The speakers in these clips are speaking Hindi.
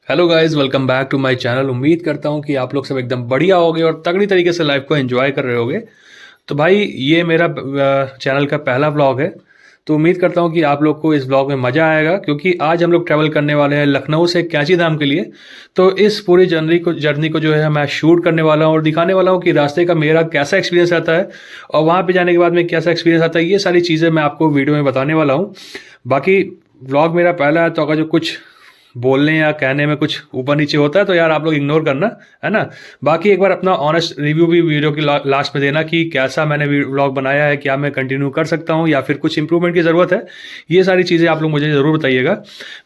Hello guys, welcome back to my channel. उम्मीद करता हूँ कि आप लोग सब एकदम बढ़िया होगे और तगड़ी तरीके से लाइफ को एंजॉय कर रहे होगे। तो भाई ये मेरा चैनल का पहला व्लॉग है। तो उम्मीद करता हूँ कि आप लोग को इस व्लॉग में मज़ा आएगा, क्योंकि आज हम लोग ट्रैवल करने वाले हैं लखनऊ से कैंची धाम के लिए। तो इस पूरी जर्नी को जो है मैं शूट करने वाला हूँ और दिखाने वाला हूँ कि रास्ते का मेरा कैसा एक्सपीरियंस रहता है और वहाँ पे जाने के बाद में कैसा एक्सपीरियंस आता है। ये सारी चीज़ें मैं आपको वीडियो में बताने वाला हूँ। बाकी व्लॉग मेरा पहला है, तो अगर जो कुछ बोलने या कहने में कुछ ऊपर नीचे होता है तो यार आप लोग इग्नोर करना, है ना। बाकी एक बार अपना ऑनेस्ट रिव्यू भी वीडियो की लास्ट में देना कि कैसा मैंने व्लॉग बनाया है, क्या मैं कंटिन्यू कर सकता हूँ या फिर कुछ इंप्रूवमेंट की ज़रूरत है। ये सारी चीज़ें आप लोग मुझे ज़रूर बताइएगा।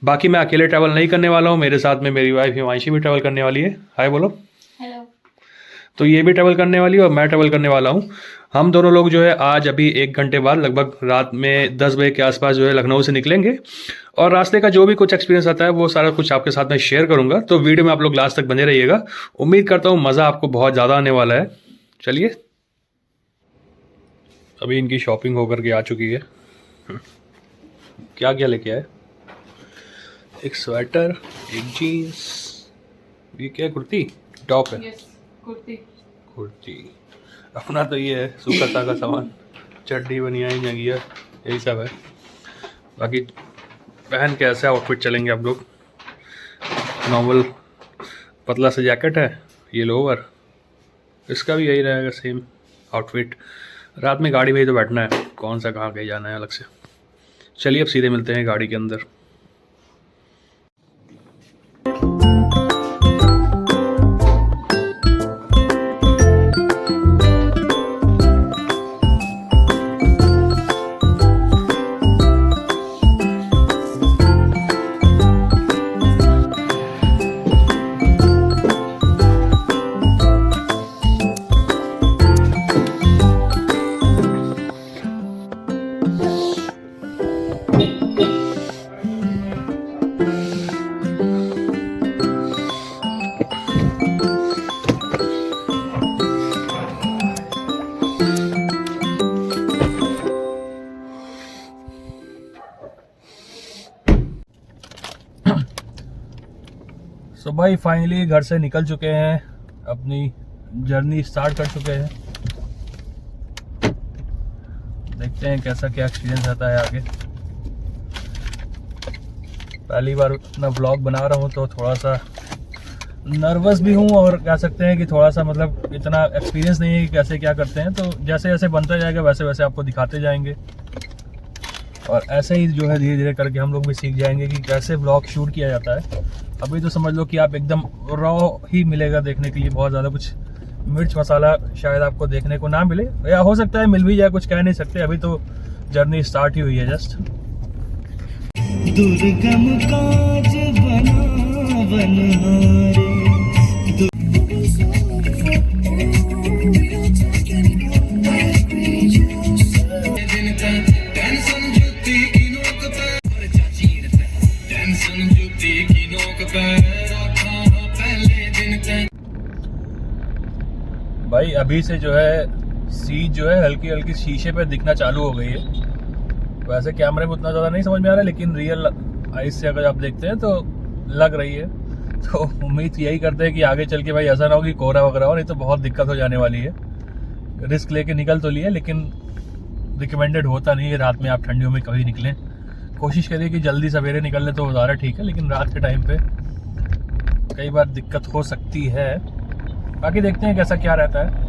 बाकी मैं अकेले ट्रैवल नहीं करने वाला हूँ, मेरे साथ में मेरी वाइफ हिमांशी भी ट्रैवल करने वाली है। हाय बोलो। हेलो। तो ये भी ट्रैवल करने वाली है और मैं ट्रैवल करने वाला हूँ। हम दोनों लोग जो है आज अभी 1 घंटे बाद लगभग रात में 10 बजे के आसपास जो है लखनऊ से निकलेंगे और रास्ते का जो भी कुछ एक्सपीरियंस आता है वो सारा कुछ आपके साथ में शेयर करूंगा। तो वीडियो में आप लोग लास्ट तक बने रहिएगा। उम्मीद करता हूँ मज़ा आपको बहुत ज़्यादा आने वाला है। चलिए, अभी इनकी शॉपिंग होकर के आ चुकी है। क्या क्या लेके आए? एक स्वेटर, एक जीन्स, ये क्या कुर्ती टॉप है? यस, कुर्ती। कुर्ती अपना तो ये है सूखा साखा सामान, चड्डी बनियान जंगिया यही सब है। बाकी पहन के ऐसे आउटफिट चलेंगे आप लोग। नॉर्मल पतला सा जैकेट है, ये लोवर, इसका भी यही रहेगा सेम आउटफिट। रात में गाड़ी में ही तो बैठना है, कौन सा कहाँ कहीं जाना है अलग से। चलिए अब सीधे मिलते हैं गाड़ी के अंदर। तो भाई फाइनली घर से निकल चुके हैं, अपनी जर्नी स्टार्ट कर चुके हैं। देखते हैं कैसा क्या एक्सपीरियंस आता है आगे। पहली बार अपना व्लॉग बना रहा हूँ तो थोड़ा सा नर्वस भी हूँ और कह सकते हैं कि थोड़ा सा मतलब इतना एक्सपीरियंस नहीं है कि कैसे क्या करते हैं। तो जैसे जैसे बनता जाएगा वैसे वैसे आपको दिखाते जाएंगे और ऐसे ही जो है धीरे धीरे करके हम लोग भी सीख जाएंगे कि कैसे व्लॉग शूट किया जाता है। अभी तो समझ लो कि आप एकदम रॉ ही मिलेगा देखने के लिए, बहुत ज़्यादा कुछ मिर्च मसाला शायद आपको देखने को ना मिले, या हो सकता है मिल भी जाए, कुछ कह नहीं सकते। अभी तो जर्नी स्टार्ट ही हुई है जस्ट। दुर्गम काज भाई अभी से जो है सीट जो है हल्की हल्की शीशे पे दिखना चालू हो गई है। वैसे कैमरे में उतना ज़्यादा नहीं समझ में आ रहा है, लेकिन रियल आइज से अगर आप देखते हैं तो लग रही है। तो उम्मीद यही करते हैं कि आगे चल के भाई ऐसा ना हो कि कोहरा वगैरह हो, नहीं तो बहुत दिक्कत हो जाने वाली है। रिस्क लेके निकल तो लिए, लेकिन रिकमेंडेड होता नहीं है रात में आप ठंडियों में कभी निकलें। कोशिश करिए कि जल्दी सवेरे निकल ले तो ज़्यादा ठीक है, लेकिन रात के टाइम पे कई बार दिक्कत हो सकती है। बाकी देखते हैं कैसा क्या रहता है।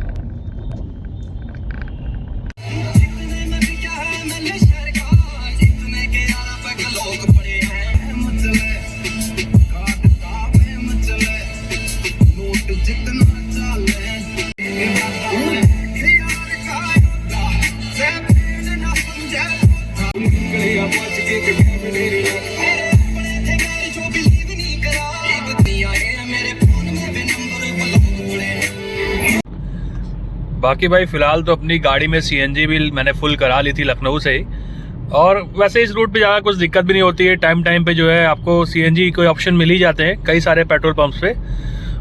बाकी भाई फ़िलहाल तो अपनी गाड़ी में सीएनजी भी मैंने फुल करा ली थी लखनऊ से ही, और वैसे इस रूट पे ज़्यादा कुछ दिक्कत भी नहीं होती है। टाइम टाइम पे जो है आपको सीएनजी कोई ऑप्शन मिल ही जाते हैं कई सारे पेट्रोल पंप्स पे।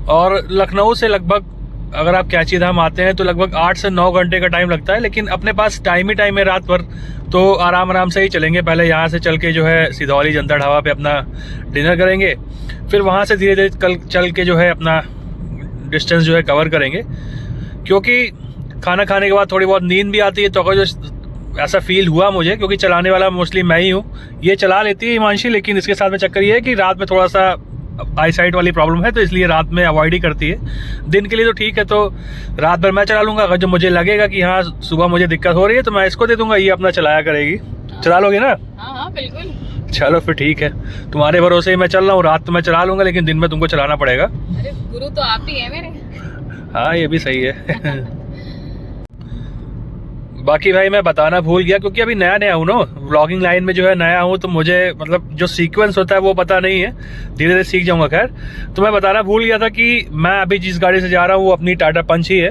और लखनऊ से लगभग अगर आप कैंची धाम आते हैं तो लगभग 8 से 9 घंटे का टाइम लगता है, लेकिन अपने पास टाइम ही टाइम है रात भर, तो आराम आराम से ही चलेंगे। पहले यहाँ से चल के जो है सिधौली जनता ढाबा पे अपना डिनर करेंगे, फिर वहाँ से धीरे धीरे कल चल के जो है अपना डिस्टेंस जो है कवर करेंगे, क्योंकि खाना खाने के बाद थोड़ी बहुत नींद भी आती है। तो जो ऐसा फील हुआ मुझे, क्योंकि चलाने वाला मोस्टली मैं ही हूँ, ये चला लेती है हिमांशी, लेकिन इसके साथ में चक्कर ये है कि रात में थोड़ा सा आई साइट वाली प्रॉब्लम है, तो इसलिए रात में अवॉइड ही करती है। दिन के लिए तो ठीक है, तो रात भर मैं चला लूँगा। अगर जो मुझे लगेगा कि हाँ सुबह मुझे दिक्कत हो रही है तो मैं इसको दे दूँगा, ये अपना चलाया करेगी। चला लोगे ना? हाँ बिल्कुल। चलो फिर ठीक है, तुम्हारे भरोसे ही मैं चल रहा हूँ। रात तो मैं चला लूँगा, लेकिन दिन में तुमको चलाना पड़ेगा। अरे गुरु तो आप ही है मेरे। हाँ ये भी सही है। बाकी भाई मैं बताना भूल गया, क्योंकि अभी नया नया हूँ ना, व्लॉगिंग लाइन में जो है नया हूँ, तो मुझे मतलब जो सीक्वेंस होता है वो पता नहीं है, धीरे धीरे सीख जाऊँगा। खैर, तो मैं बताना भूल गया था कि मैं अभी जिस गाड़ी से जा रहा हूँ वो अपनी टाटा पंच ही है।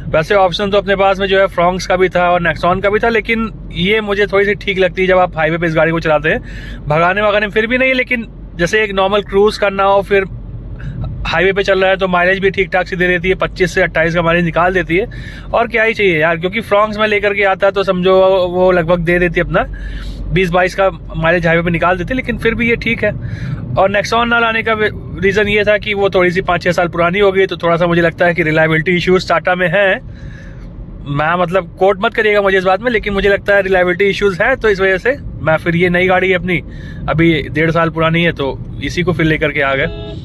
वैसे ऑप्शन तो अपने पास में जो है फ्रॉन्क्स का भी था और नेक्सॉन का भी था, लेकिन ये मुझे थोड़ी सी ठीक लगती है जब आप हाईवे पे इस गाड़ी को चलाते हैं। भगाने वगाने फिर भी नहीं है, लेकिन जैसे एक नॉर्मल क्रूज करना हो, फिर हाईवे पे चल रहा है तो माइलेज भी ठीक ठाक सी दे देती है, 25 से 28 का माइलेज निकाल देती है। और क्या ही चाहिए यार, क्योंकि फ्रॉन्क्स में लेकर के आता तो समझो वो लगभग दे देती है अपना 20-22 का माइलेज हाईवे पे निकाल देती है, लेकिन फिर भी ये ठीक है। और नेक्सॉन ना लाने का रीज़न ये था कि वो थोड़ी सी 5-6 साल पुरानी हो गई, तो थोड़ा सा मुझे लगता है कि रिलायबिलिटी इश्यूज़ टाटा में हैं। मैं मतलब कोट मत करिएगा मुझे इस बात में, लेकिन मुझे लगता है रिलायबिलिटी इश्यूज़ है, तो इस वजह से मैं फिर ये नई गाड़ी है अपनी, अभी 1.5 साल पुरानी है, तो इसी को फिर लेकर के आ गए।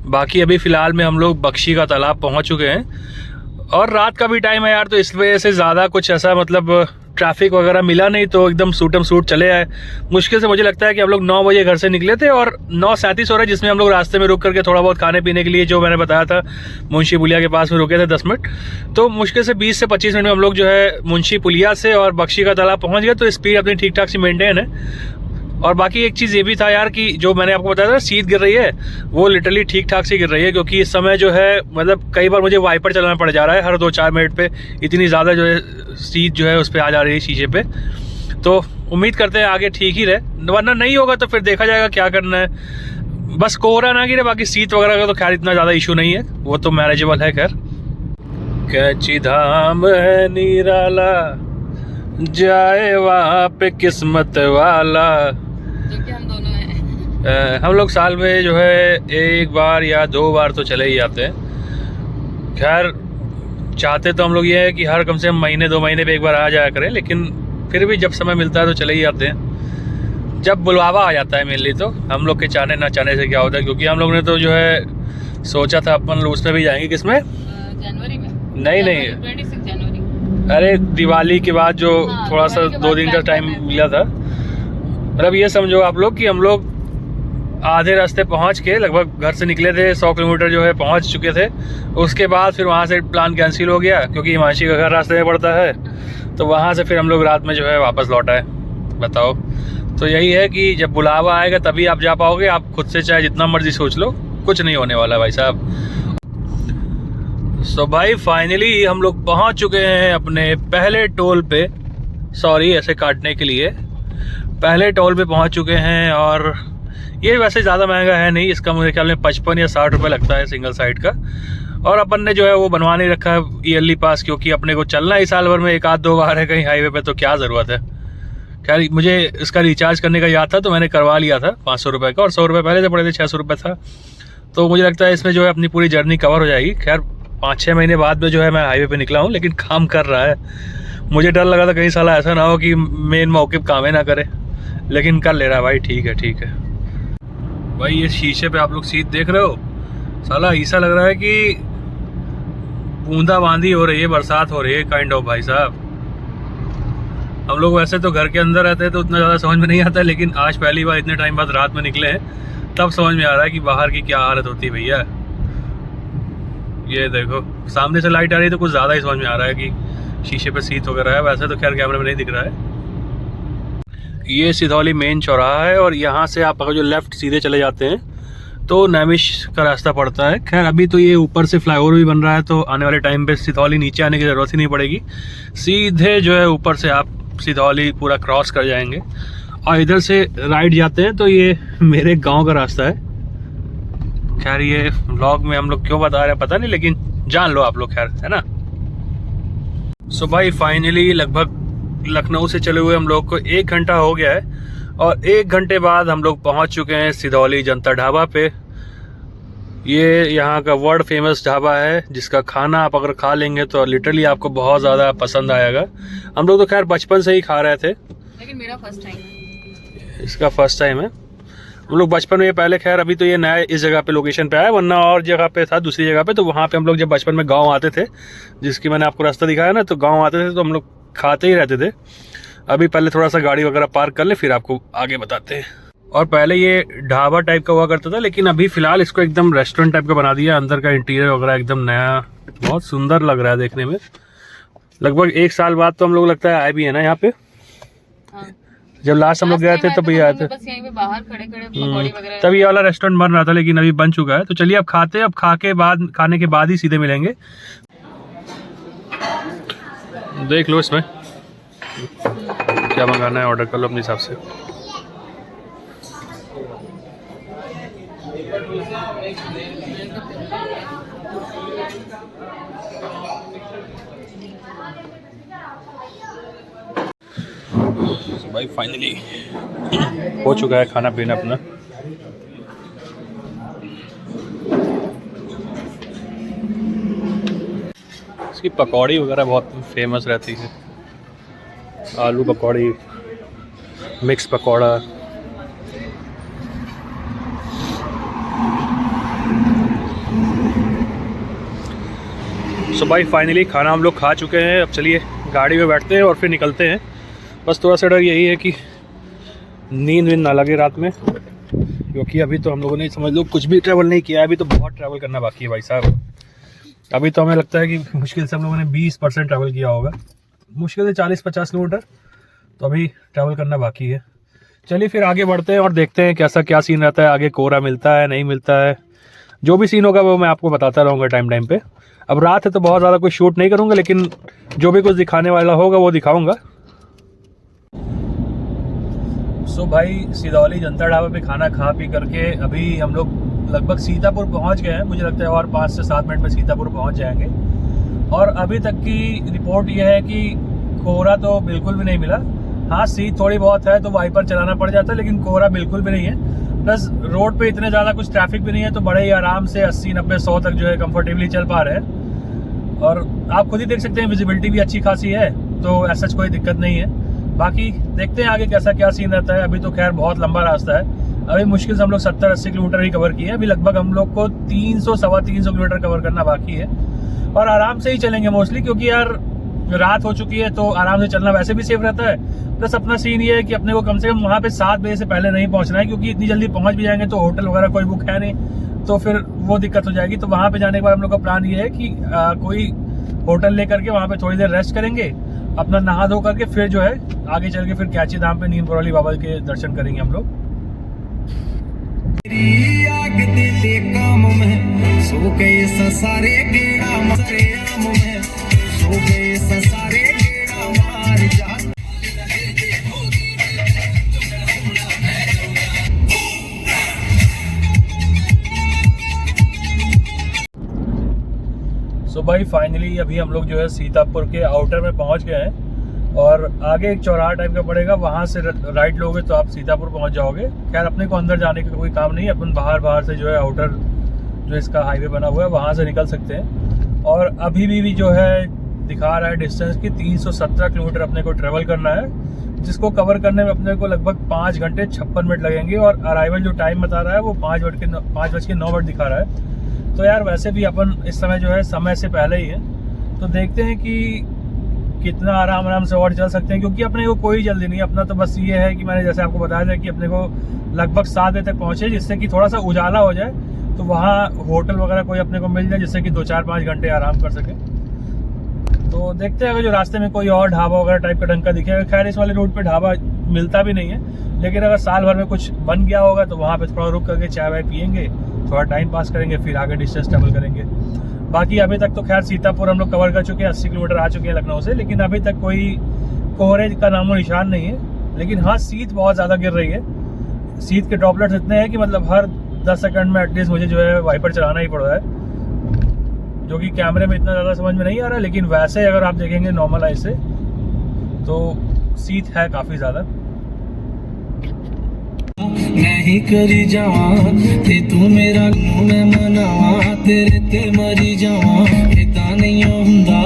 बाकी अभी फ़िलहाल में हम लोग बख्शी का तालाब पहुंच चुके हैं, और रात का भी टाइम है यार, तो इस वजह से ज़्यादा कुछ ऐसा मतलब ट्रैफिक वगैरह मिला नहीं, तो एकदम सूटम सूट चले आए। मुश्किल से मुझे लगता है कि हम लोग 9 बजे घर से निकले थे और 9:37 हो रहा है, जिसमें हम लोग रास्ते में रुक करके थोड़ा बहुत खाने पीने के लिए, जो मैंने बताया था मुंशी पुलिया के पास में रुके थे 10 मिनट, तो मुश्किल से 20 से 25 मिनट में हम लोग जो है मुंशी पुलिया से और बख्शी का तालाब पहुँच गए। तो स्पीड अपनी ठीक ठाक सी मेंटेन है। और बाकी एक चीज़ ये भी था यार कि जो मैंने आपको बताया था शीत गिर रही है, वो लिटरली ठीक ठाक से गिर रही है, क्योंकि इस समय जो है मतलब कई बार मुझे वाइपर चलाना पड़ जा रहा है हर 2-4 मिनट पे, इतनी ज़्यादा जो है शीत जो है उस पर आ जा रही है शीशे पे। तो उम्मीद करते हैं आगे ठीक ही रहे, वरना नहीं होगा तो फिर देखा जाएगा क्या करना है। बस कोहरा ना गिरे, बाकी शीत वगैरह का तो खैर इतना ज़्यादा इशू नहीं है, वो तो मैनेजेबल है। खैर, कैची धाम है निराला, जाए वहाँ पे किस्मत वाला, जो कि हम दोनों हैं। हम लोग साल में जो है 1 बार या 2 बार तो चले ही जाते हैं। खैर चाहते तो हम लोग ये है कि हर कम से कम महीने 2 महीने पे 1 बार आ जाया करें, लेकिन फिर भी जब समय मिलता है तो चले ही जाते हैं, जब बुलावा आ जाता है। मेनली तो हम लोग के चाहने ना चाहने से क्या होता है, क्योंकि हम लोग ने तो जो है सोचा था अपन उसमें भी जाएंगे। किसमें? जनवरी में। नहीं 26 जनवरी। अरे दिवाली के बाद जो थोड़ा सा 2 दिन का टाइम मिला था, मतलब ये समझो आप लोग कि हम लोग आधे रास्ते पहुंच के, लगभग घर से निकले थे 100 किलोमीटर जो है पहुंच चुके थे। उसके बाद फिर वहां से प्लान कैंसिल हो गया, क्योंकि हिमांशी का घर रास्ते में पड़ता है, तो वहां से फिर हम लोग रात में जो है वापस लौट आए। बताओ, तो यही है कि जब बुलावा आएगा तभी आप जा पाओगे। आप खुद से चाहे जितना मर्जी सोच लो, कुछ नहीं होने वाला भाई साहब। सो भाई फाइनली हम लोग पहुंच चुके हैं अपने पहले टोल पे, सॉरी ऐसे काटने के लिए, पहले टोल पे पहुंच चुके हैं। और ये वैसे ज़्यादा महंगा है नहीं, इसका मुझे ख्याल में 55 या 60 रुपये लगता है सिंगल साइड का। और अपन ने जो है वो बनवा नहीं रखा है ईयरली पास, क्योंकि अपने को चलना ही साल भर में 1-2 बार है कहीं हाईवे पे, तो क्या ज़रूरत है। खैर मुझे इसका रिचार्ज करने का याद था, तो मैंने करवा लिया था 500 रुपये का, और 100 रुपये पहले से पड़े थे, 600 रुपये था। तो मुझे लगता है इसमें जो है अपनी पूरी जर्नी कवर हो जाएगी। खैर 5-6 महीने बाद में जो है मैं हाईवे पे निकला हूँ, लेकिन काम कर रहा है। मुझे डर लगा था कहीं साला ऐसा ना हो कि मेन मौक़िफ़ काम ही ना करे, लेकिन कर ले रहा है भाई। ठीक है ठीक है भाई। ये शीशे पे आप लोग सीट देख रहे हो, साला ऐसा लग रहा है कि बूंदाबांदी हो रही है, बरसात हो रही है काइंड ऑफ भाई साहब। हम लोग वैसे तो घर के अंदर रहते हैं तो उतना ज़्यादा समझ में नहीं आता, लेकिन आज पहली बार इतने टाइम बाद रात में निकले हैं, तब समझ में आ रहा है कि बाहर की क्या हालत होती है भैया। ये देखो सामने से लाइट आ रही है तो कुछ ज़्यादा ही समझ में आ रहा है कि शीशे पे सीट वगैरह है। वैसे तो खैर कैमरे में नहीं दिख रहा है। ये सिधौली मेन चौराहा है, और यहाँ से आप अगर जो लेफ़्ट सीधे चले जाते हैं तो नैमिष का रास्ता पड़ता है। खैर अभी तो ये ऊपर से फ्लाईओवर भी बन रहा है, तो आने वाले टाइम पे सिधौली नीचे आने की ज़रूरत ही नहीं पड़ेगी, सीधे जो है ऊपर से आप सिधौली पूरा क्रॉस कर जाएंगे। और इधर से राइट जाते हैं तो ये मेरे गांव का रास्ता है। खैर ये व्लॉग में हम लोग क्यों बता रहे हैं पता नहीं, लेकिन जान लो आप लोग, खैर है ना। सो भाई फाइनली लगभग लखनऊ से चले हुए हम लोग को 1 घंटा हो गया है। और 1 घंटे बाद हम लोग पहुंच चुके हैं सिधौली जनता ढाबा पे। ये यहाँ का वर्ल्ड फेमस ढाबा है, जिसका खाना आप अगर खा लेंगे तो लिटरली आपको बहुत ज़्यादा पसंद आएगा। हम लोग तो खैर बचपन से ही खा रहे थे, लेकिन मेरा फर्स्ट टाइम है। इसका फर्स्ट टाइम है। हम लोग बचपन में पहले, खैर अभी तो ये नया इस जगह पे लोकेशन पे आया, वरना और जगह पे था दूसरी जगह पे। तो वहाँ पे हम लोग जब बचपन में गांव आते थे, जिसकी मैंने आपको रास्ता दिखाया ना, तो गांव आते थे तो हम लोग खाते ही रहते थे। अभी पहले थोड़ा सा गाड़ी वगैरह पार्क कर ले, फिर आपको आगे बताते हैं। और पहले ये ढाबा टाइप का हुआ करता था, लेकिन अभी फ़िलहाल इसको एकदम रेस्टोरेंट टाइप का बना दिया। अंदर का इंटीरियर वगैरह एकदम नया, बहुत सुंदर लग रहा है देखने में। लगभग 1 साल बाद तो हम लोग लगता है आए भी है ना यहाँ पे। हाँ। जब लास्ट हम लोग गए थे तब भी आए थे, बस यहीं पे बाहर खड़े खड़े पकौड़ी वगैरह। तब ये वाला रेस्टोरेंट बन रहा था, लेकिन अभी बन चुका है। तो चलिए अब खाते हैं। अब खाने के बाद ही सीधे मिलेंगे। देख लो इसमें क्या मंगाना है, ऑर्डर कर लो अपने हिसाब से। भाई फाइनली हो चुका है खाना पीना अपना। इसकी पकौड़ी वगैरह बहुत फेमस रहती है। आलू पकौड़ी, मिक्स पकौड़ा। सो भाई फाइनली खाना हम लोग खा चुके हैं। अब चलिए गाड़ी में बैठते हैं और फिर निकलते हैं। बस थोड़ा सा डर यही है कि नींद ना लगे रात में, क्योंकि अभी तो हम लोगों ने समझ लो कुछ भी ट्रैवल नहीं किया है। अभी तो बहुत ट्रैवल करना बाकी है भाई साहब। अभी तो हमें लगता है कि मुश्किल से हम लोगों ने 20% ट्रैवल किया होगा, मुश्किल से 40-50 किलोमीटर तो अभी ट्रैवल करना बाकी है। चलिए फिर आगे बढ़ते हैं और देखते हैं कैसा क्या सीन रहता है। आगे कोहरा मिलता है नहीं मिलता है, जो भी सीन होगा वो मैं आपको बताता रहूँगा टाइम टाइम पे। अब रात है तो बहुत ज़्यादा कोई शूट नहीं करूँगा, लेकिन जो भी कुछ दिखाने वाला होगा वो दिखाऊँगा। सो भाई सिधौली जनता ढाबा पे खाना खा पी करके अभी हम लोग लगभग सीतापुर पहुंच गए हैं। मुझे लगता है और 5 से 7 मिनट में सीतापुर पहुंच जाएंगे। और अभी तक की रिपोर्ट ये है कि कोहरा तो बिल्कुल भी नहीं मिला। हाँ, शीत थोड़ी बहुत है तो वाइपर चलाना पड़ जाता है, लेकिन कोहरा बिल्कुल भी नहीं है। प्लस रोड पे इतने ज़्यादा कुछ ट्रैफिक भी नहीं है, तो बड़े ही आराम से 80-90-100 तक जो है कंफर्टेबली चल पा रहे हैं। और आप खुद ही देख सकते हैं विजिबिलिटी भी अच्छी खासी है, तो ऐसा कोई दिक्कत नहीं है। बाकी देखते हैं आगे कैसा क्या सीन रहता है। अभी तो खैर बहुत लंबा रास्ता है, अभी मुश्किल से हम लोग 70-80 किलोमीटर ही कवर किए। अभी लगभग हम लोग को 300-325 किलोमीटर कवर करना बाकी है। और आराम से ही चलेंगे मोस्टली, क्योंकि यार रात हो चुकी है तो आराम से चलना वैसे भी सेफ रहता है। प्लस अपना सीन ये है कि अपने को कम से कम वहाँ पे 7 बजे से पहले नहीं पहुँचना है, क्योंकि इतनी जल्दी पहुँच भी जाएंगे तो होटल वगैरह कोई बुक है नहीं, तो फिर वो दिक्कत हो जाएगी। तो वहाँ पे जाने के बाद हम लोग का प्लान ये है कि कोई होटल लेकर के वहाँ पे थोड़ी देर रेस्ट करेंगे, अपना नहा धो करके फिर जो है आगे चल के फिर कैची धाम पे नीम करौली बाबा के दर्शन करेंगे हम लोग। सो भाई फाइनली अभी हम लोग जो है सीतापुर के आउटर में पहुंच गए हैं। और आगे एक चौराहा टाइप का पड़ेगा, वहां से राइट लोगे तो आप सीतापुर पहुंच जाओगे। खैर अपने को अंदर जाने का कोई काम नहीं है, अपन बाहर से जो है आउटर जो इसका हाईवे बना हुआ है वहां से निकल सकते हैं। और अभी भी जो है दिखा रहा है डिस्टेंस की 317 किलोमीटर अपने को ट्रेवल करना है, जिसको कवर करने में अपने को लगभग 5 घंटे 56 मिनट लगेंगे। और अराइवल जो टाइम बता रहा है वो 5:09 दिखा रहा है। तो यार वैसे भी अपन इस समय जो है समय से पहले ही है, तो देखते हैं कि कितना आराम से और चल सकते हैं, क्योंकि अपने को कोई जल्दी नहीं है। अपना तो बस ये है कि मैंने जैसे आपको बताया था कि अपने को लगभग 7 बजे तक पहुंचे, जिससे कि थोड़ा सा उजाला हो जाए, तो वहाँ होटल वगैरह कोई अपने को मिल जाए, जिससे कि 2-4-5 घंटे आराम कर सके। तो देखते हैं अगर जो रास्ते में कोई और ढाबा वगैरह टाइप का ढंग का दिखेगा। खैर इस वाले रूट पे ढाबा मिलता भी नहीं है, लेकिन अगर साल भर में कुछ बन गया होगा तो वहाँ पे थोड़ा रुक करके चाय वाय पियेंगे, थोड़ा टाइम पास करेंगे, फिर आगे डिस्टेंस ट्रेवल करेंगे। बाकी अभी तक तो खैर सीतापुर हम लोग कवर कर चुके हैं, 80 किलोमीटर आ चुके हैं लखनऊ से, लेकिन अभी तक कोई कोहरे का नामो निशान नहीं है। लेकिन हाँ, शीत बहुत ज़्यादा गिर रही है। शीत के ड्रॉपलेट्स इतने हैं कि मतलब हर 10 सेकंड में एटलीस्ट मुझे जो है वाइपर चलाना ही पड़ रहा है, जो कि कैमरे में इतना ज़्यादा समझ में नहीं आ रहा है। लेकिन वैसे अगर आप देखेंगे नॉर्मल आई से तो शीत है काफ़ी ज़्यादा। मैं ही करी जावा ते तू मेरा मैं मनावा तेरे ते मरी जावा इदा नहीं हुंदा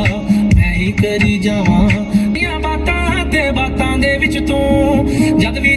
मैं ही करी जावा बातां दे विच तू जद भी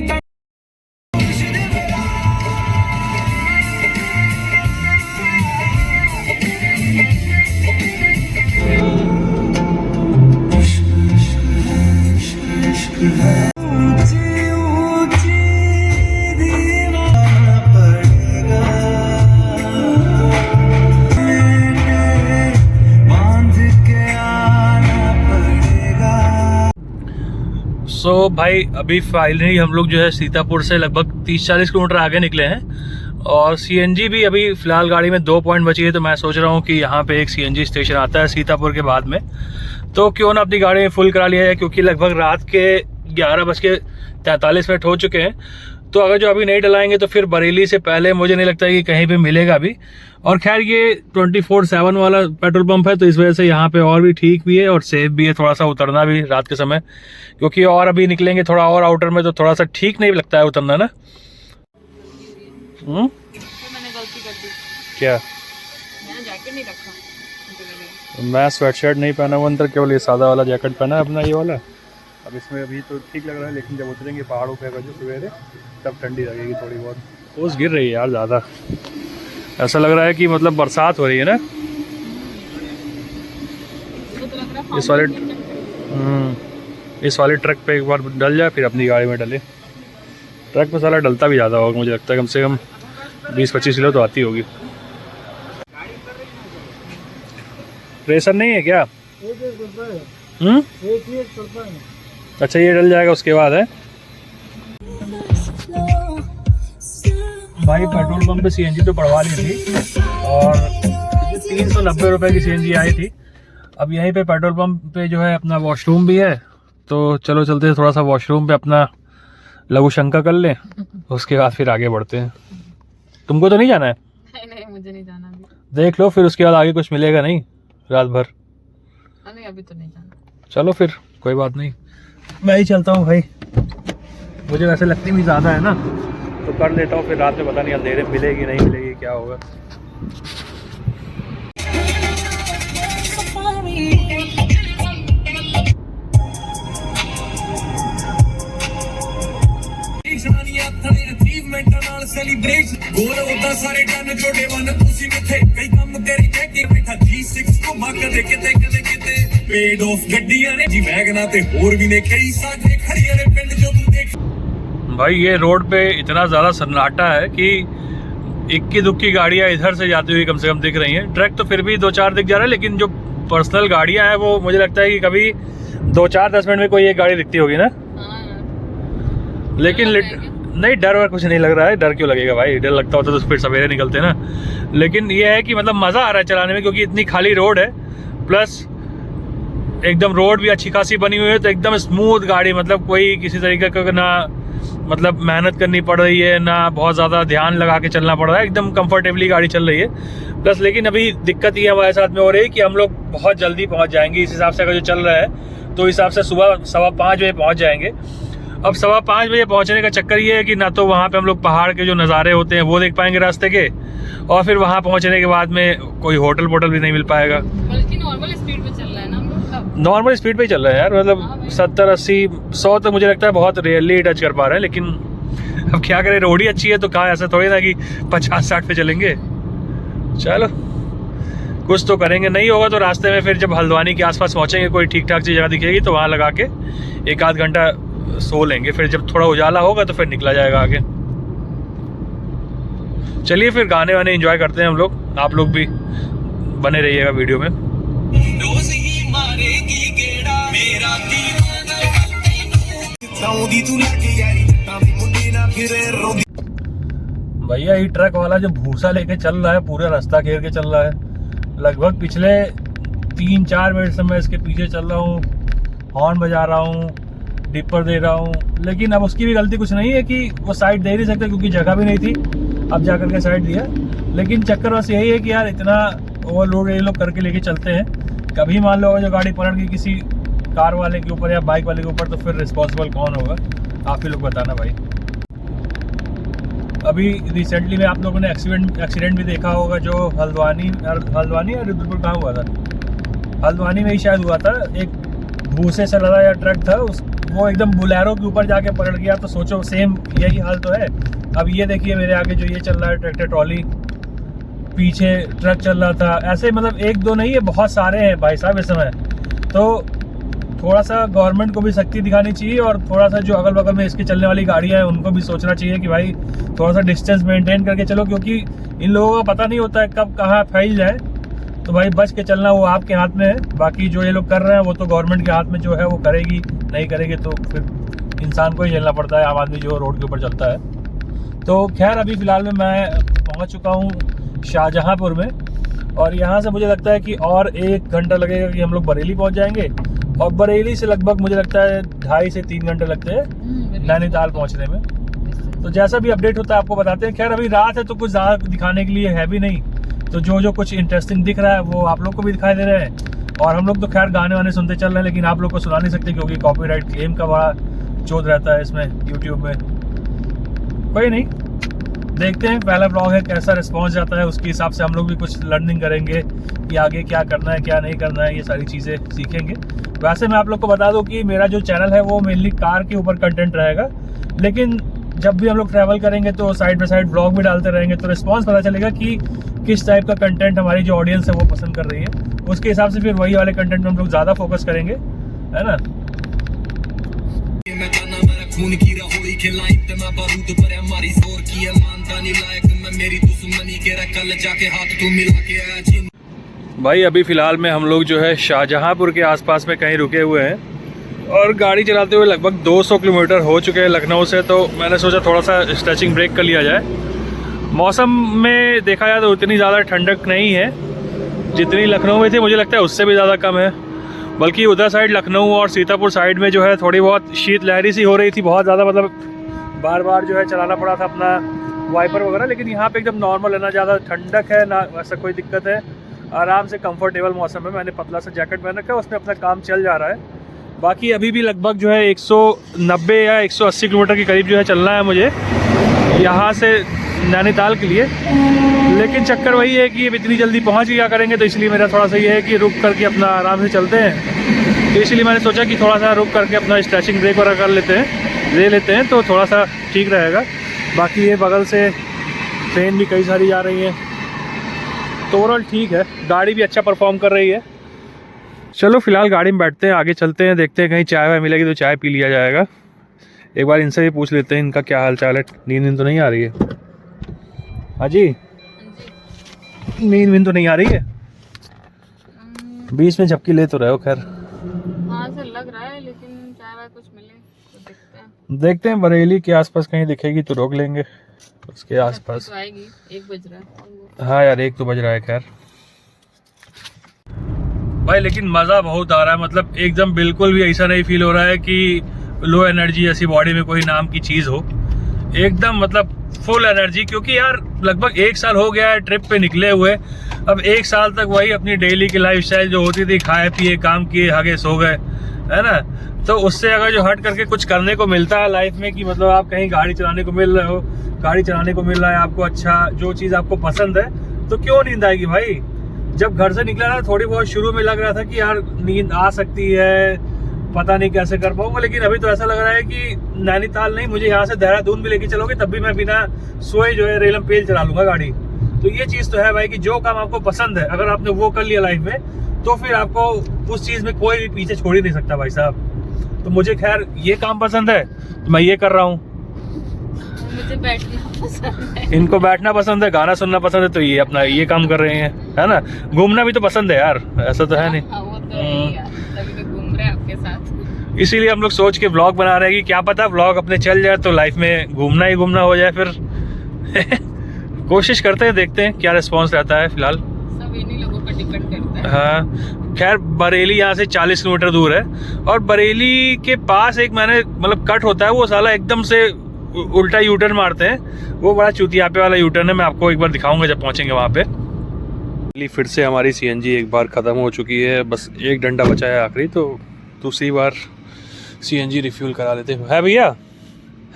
सो भाई अभी फाइनली हम लोग जो है सीतापुर से लगभग 30-40 किलोमीटर आगे निकले हैं और सीएनजी भी अभी फ़िलहाल गाड़ी में 2 पॉइंट बची है। तो मैं सोच रहा हूँ कि यहाँ पे एक सीएनजी स्टेशन आता है सीतापुर के बाद में, तो क्यों ना अपनी गाड़ी में फुल करा लिया जाए, क्योंकि लगभग रात के 11:43 हो चुके हैं। तो अगर जो अभी नहीं डलाएंगे तो फिर बरेली से पहले मुझे नहीं लगता कि कहीं पे मिलेगा अभी। और खैर ये 24/7 वाला पेट्रोल पंप है, तो इस वजह से यहाँ पे और भी ठीक भी है और सेफ भी है थोड़ा सा उतरना भी रात के समय, क्योंकि और अभी निकलेंगे थोड़ा और आउटर में तो थोड़ा सा ठीक नहीं लगता है उतरना ना। तो मैंने गलती कर दी। क्या? मैंने जैकेट नहीं रखा। मैं स्वेटशर्ट नहीं पहना हुआ अंदर, केवल ये सादा वाला जैकेट पहना है अपना ये वाला। अब इसमें अभी तो ठीक लग रहा है, लेकिन जब उतरेंगे पहाड़ों पे अगर जो सवेरे तब ठंडी लगेगी थोड़ी बहुत। ओस गिर रही है यार ज़्यादा, ऐसा लग रहा है कि मतलब बरसात हो रही है ना। इस वाले ट्रक पे एक बार डल जाए फिर अपनी गाड़ी में डले। ट्रक में साला डलता भी ज़्यादा होगा मुझे लगता है, कम से कम 20-25 किलो तो आती होगी। प्रेशर नहीं है क्या? अच्छा ये डल जाएगा उसके बाद है। भाई पेट्रोल पंप पे सीएनजी तो बढ़वा ली थी और 390 रुपये की सीएनजी आई थी। अब यहीं पे पेट्रोल पंप पे जो है अपना वॉशरूम भी है, तो चलो चलते हैं थोड़ा सा वॉशरूम पे अपना लघु शंका कर लें, उसके बाद फिर आगे बढ़ते हैं। तुमको तो नहीं जाना है? नहीं मुझे नहीं जाना अभी। देख लो फिर उसके बाद आगे कुछ मिलेगा नहीं रात भर। नहीं अभी तो नहीं जाना। चलो फिर कोई बात नहीं, मैं ही चलता हूँ भाई। मुझे वैसे लगती भी ज़्यादा है ना, तो कर लेता हूँ, फिर रात में पता नहीं अंधेरे मिलेगी नहीं मिलेगी क्या होगा। भाई ये रोड पे इतना ज़्यादा सन्नाटा है कि इक्की दुक्की गाड़ियाँ इधर से जाती हुई कम से कम दिख रही हैं। ट्रक तो फिर भी 2-4 दिख जा रहा है, लेकिन जो पर्सनल गाड़ियाँ हैं वो मुझे लगता है कि कभी 2-4-10 मिनट में कोई एक गाड़ी दिखती होगी ना। लेकिन नहीं, डर वर कुछ नहीं लग रहा है। डर क्यों लगेगा भाई? डर लगता होता तो फिर सवेरे निकलते ना। लेकिन ये है कि मतलब मज़ा आ रहा है चलाने में, क्योंकि इतनी खाली रोड है, प्लस एकदम रोड भी अच्छी खासी बनी हुई है, तो एकदम स्मूथ गाड़ी, मतलब कोई किसी तरीके का ना मतलब मेहनत करनी पड़ रही है ना बहुत ज़्यादा ध्यान लगा के चलना पड़ रहा है, एकदम कंफर्टेबली गाड़ी चल रही है। प्लस लेकिन अभी दिक्कत ये हमारे साथ में हो रही है कि हम लोग बहुत जल्दी पहुंच जाएंगे इस हिसाब से, अगर जो चल रहा है तो इस हिसाब से सुबह 5:15 बजे पहुंच जाएंगे। अब 5:15 बजे पहुंचने का चक्कर ये है कि ना तो वहाँ पे हम लोग पहाड़ के जो नज़ारे होते हैं वो देख पाएंगे रास्ते के, और फिर वहाँ पहुँचने के बाद में कोई होटल वोटल भी नहीं मिल पाएगा। बल्कि नॉर्मल स्पीड पे चल रहा है ना हम लोग, नॉर्मल स्पीड पे ही चल रहा है यार, मतलब 70-80-100 तो मुझे लगता है बहुत रेयरली टच कर पा रहे हैं। लेकिन अब क्या करें, रोड ही अच्छी है तो कहाँ ऐसा थोड़ी ना कि 50-60 पे चलेंगे। चलो कुछ तो करेंगे, नहीं होगा तो रास्ते में फिर जब हल्द्वानी के आसपास पहुँचेंगे कोई ठीक ठाक सी जगह दिखेगी तो वहाँ लगा के 1-8 घंटा सो लेंगे, फिर जब थोड़ा उजाला होगा तो फिर निकला जाएगा आगे। चलिए फिर गाने वाने एंजॉय करते हैं हम लोग, आप लोग भी बने रहिएगा वीडियो में। भैया ये ट्रक वाला जो भूसा लेके चल रहा है पूरा रास्ता घेर के चल रहा है, लगभग पिछले 3-4 मिनट से मैं इसके पीछे चल रहा हूँ, हॉर्न बजा रहा हूँ, डिपर दे रहा हूँ, लेकिन अब उसकी भी गलती कुछ नहीं है कि वो साइड दे नहीं सकते क्योंकि जगह भी नहीं थी, अब जा करके साइड दिया। लेकिन चक्कर बस यही है कि यार इतना ओवरलोड ये लोग करके लेके चलते हैं, कभी मान लो जो गाड़ी पलट गई किसी कार वाले के ऊपर या बाइक वाले के ऊपर तो फिर रिस्पॉन्सिबल कौन होगा? आप ही लोग बताना भाई। अभी रिसेंटली में आप लोगों ने एक्सीडेंट भी देखा होगा, जो हल्द्वानी या रुद्रपुर कहाँ हुआ था, हल्द्वानी में ही शायद हुआ था। एक भूसे से लदा या ट्रक था, वो एकदम बुलेरो के ऊपर जाके पलट गया। तो सोचो सेम यही हाल तो है। अब ये देखिए मेरे आगे जो ये चल रहा है ट्रैक्टर ट्रॉली, पीछे ट्रक चल रहा था। ऐसे मतलब एक दो नहीं है, बहुत सारे हैं भाई साहब इस समय। तो थोड़ा सा गवर्नमेंट को भी सख्ती दिखानी चाहिए, और थोड़ा सा जो अगल बगल में इसकी चलने वाली गाड़ियाँ हैं उनको भी सोचना चाहिए कि भाई थोड़ा सा डिस्टेंस मेंटेन करके चलो, क्योंकि इन लोगों का पता नहीं होता है कब कहाँ फैल जाए। तो भाई बच के चलना वो आपके हाथ में है। बाकी जो ये लोग कर रहे हैं वो तो गवर्नमेंट के हाथ में जो है वो करेगी, नहीं करेगी तो फिर इंसान को ही झेलना पड़ता है, आम आदमी जो रोड के ऊपर चलता है। तो खैर अभी फ़िलहाल में मैं पहुँच चुका हूँ शाहजहाँपुर में, और यहाँ से मुझे लगता है कि और 1 घंटा लगेगा कि हम लोग बरेली पहुँच जाएंगे, और बरेली से लगभग मुझे लगता है 2.5 से 3 घंटे लगते हैं नैनीताल पहुँचने में। तो जैसा भी अपडेट होता है आपको बताते हैं। खैर अभी रात है तो कुछ ज़्यादा दिखाने के लिए है भी नहीं, तो जो कुछ इंटरेस्टिंग दिख रहा है वो आप लोग को भी दिखाई दे रहे हैं। और हम लोग तो खैर गाने वाने सुनते चल रहे हैं, लेकिन आप लोग को सुना नहीं सकते क्योंकि कॉपीराइट क्लेम का बड़ा चोट रहता है इसमें यूट्यूब में। कोई नहीं, देखते हैं पहला ब्लॉग है, कैसा रिस्पॉन्स जाता है उसके हिसाब से हम लोग भी कुछ लर्निंग करेंगे कि आगे क्या करना है क्या नहीं करना है, ये सारी चीज़ें सीखेंगे। वैसे मैं आप लोग को बता दूं कि मेरा जो चैनल है वो मेनली कार के ऊपर कंटेंट रहेगा, लेकिन जब भी हम लोग ट्रैवल करेंगे तो साइड बाय साइड ब्लॉग भी डालते रहेंगे, तो रिस्पॉन्स पता चलेगा कि किस टाइप का कंटेंट हमारी जो ऑडियंस है वो पसंद कर रही है। उसके हिसाब से फिर वही वाले कंटेंट में हम लोग ज़्यादा फोकस करेंगे, है ना। खून की रहोई खिलाई ते मैं बारूद पर हमारी जोर की है मानता नहीं लायक मैं मेरी दुश्मनी के कल जाके हाथ तू मिला के आया जी। भाई अभी फ़िलहाल में हम लोग जो है शाहजहाँपुर के आसपास में कहीं रुके हुए हैं, और गाड़ी चलाते हुए लगभग 200 किलोमीटर हो चुके हैं लखनऊ से। तो मैंने सोचा थोड़ा सा स्ट्रेचिंग ब्रेक कर लिया जाए। मौसम में देखा जाए तो उतनी ज़्यादा ठंडक नहीं है जितनी लखनऊ में थी, मुझे लगता है उससे भी ज़्यादा कम है। बल्कि उधर साइड लखनऊ और सीतापुर साइड में जो है थोड़ी बहुत शीत लहरी सी हो रही थी, बहुत ज़्यादा, मतलब बार बार जो है चलाना पड़ा था अपना वाइपर वगैरह। लेकिन यहाँ पे एकदम नॉर्मल है, ना ज़्यादा ठंडक है ना ऐसा कोई दिक्कत है, आराम से कंफर्टेबल मौसम है। मैंने पतला सा जैकेट पहन रखा है, उसमें अपना काम चल जा रहा है। बाकी अभी भी लगभग जो है 190 या 180 किलोमीटर के करीब जो है चलना है मुझे यहाँ से नैनीताल के लिए। लेकिन चक्कर वही है कि अब इतनी जल्दी पहुँच गया करेंगे, तो इसलिए मेरा थोड़ा सा ये है कि रुक करके अपना आराम से चलते हैं। तो इसलिए मैंने सोचा कि थोड़ा सा रुक करके अपना स्ट्रेचिंग ब्रेक वगैरह कर ले लेते हैं तो थोड़ा सा ठीक रहेगा। बाकी ये बगल से ट्रेन भी कई सारी जा रही हैं, तो ओवरऑल ठीक है, गाड़ी भी अच्छा परफॉर्म कर रही है। चलो फिलहाल गाड़ी में बैठते हैं, आगे चलते हैं, देखते हैं कहीं चाय वाय मिलेगी तो चाय पी लिया जाएगा। एक बार इनसे भी पूछ लेते हैं इनका क्या हाल चाल है। नींद तो नहीं आ रही है? हाँ जी, नींद तो नहीं आ रही है? बीच में झपकी ले तो रहे हो। खैर हाँ से लग रहा है, लेकिन चाय वाय कुछ मिले तो देखते हैं बरेली के आसपास कहीं दिखेगी तो रोक लेंगे उसके आसपास। तो आएगी, 1 बज रहा है। हाँ यार 1 तो बज रहा है। खैर भाई लेकिन मज़ा बहुत आ रहा है, मतलब एकदम बिल्कुल भी ऐसा नहीं फील हो रहा है कि लो एनर्जी ऐसी बॉडी में कोई नाम की चीज़ हो। एकदम मतलब फुल एनर्जी, क्योंकि यार लगभग 1 साल हो गया है ट्रिप पे निकले हुए। अब 1 साल तक वही अपनी डेली की लाइफस्टाइल जो होती थी, खाए पिए काम किए हगे सो गए, है ना। तो उससे अगर जो हट करके कुछ करने को मिलता है लाइफ में, कि मतलब आप कहीं गाड़ी चलाने को मिल रहे हो, गाड़ी चलाने को मिल रहा है आपको, अच्छा जो चीज़ आपको पसंद है, तो क्यों नींद आएगी भाई। जब घर से निकला था थोड़ी बहुत शुरू में लग रहा था कि यार नींद आ सकती है, पता नहीं कैसे कर पाऊंगा, लेकिन अभी तो ऐसा लग रहा है कि नैनीताल नहीं, मुझे यहाँ से देहरादून भी लेके चलोगे तब भी मैं बिना सोए जो है रेलम पेल चला लूँगा गाड़ी। तो ये चीज़ तो है भाई कि जो काम आपको पसंद है अगर आपने वो कर लिया लाइफ में, तो फिर आपको उस चीज़ में कोई भी पीछे छोड़ ही नहीं सकता भाई साहब। तो मुझे खैर ये काम पसंद है तो मैं ये कर रहा हूँ। मुझे बैठना पसंद है, इनको बैठना पसंद है, गाना सुनना पसंद है, तो ये अपना ये काम कर रहे हैं, है ना। घूमना भी तो पसंद है यार, ऐसा तो है नहीं। हाँ, वो तो है ही यार, तभी तो घूम रहे हैं आपके साथ। इसीलिए हम लोग सोच के व्लॉग बना रहे हैं कि क्या पता व्लॉग अपने चल जाए तो लाइफ में घूमना ही घूमना हो जाए फिर। कोशिश करते हैं, देखते हैं क्या रिस्पॉन्स रहता है। फिलहाल सब इन्हीं लोगों पर डिपेंड करता है। हाँ खैर बरेली यहाँ से 40 किलोमीटर दूर है, और बरेली के पास एक मैंने मतलब कट होता है, वो साला एकदम से उल्टा यूटर्न मारते हैं, वो बड़ा चूतियापे वाला यूटर्न है। मैं आपको एक बार दिखाऊंगा जब पहुँचेंगे वहाँ पे। फिर से हमारी सीएनजी एक बार ख़त्म हो चुकी है, बस एक डंडा बचा है आखिरी, तो दूसरी बार सीएनजी रिफ्यूल करा लेते हैं। है भैया,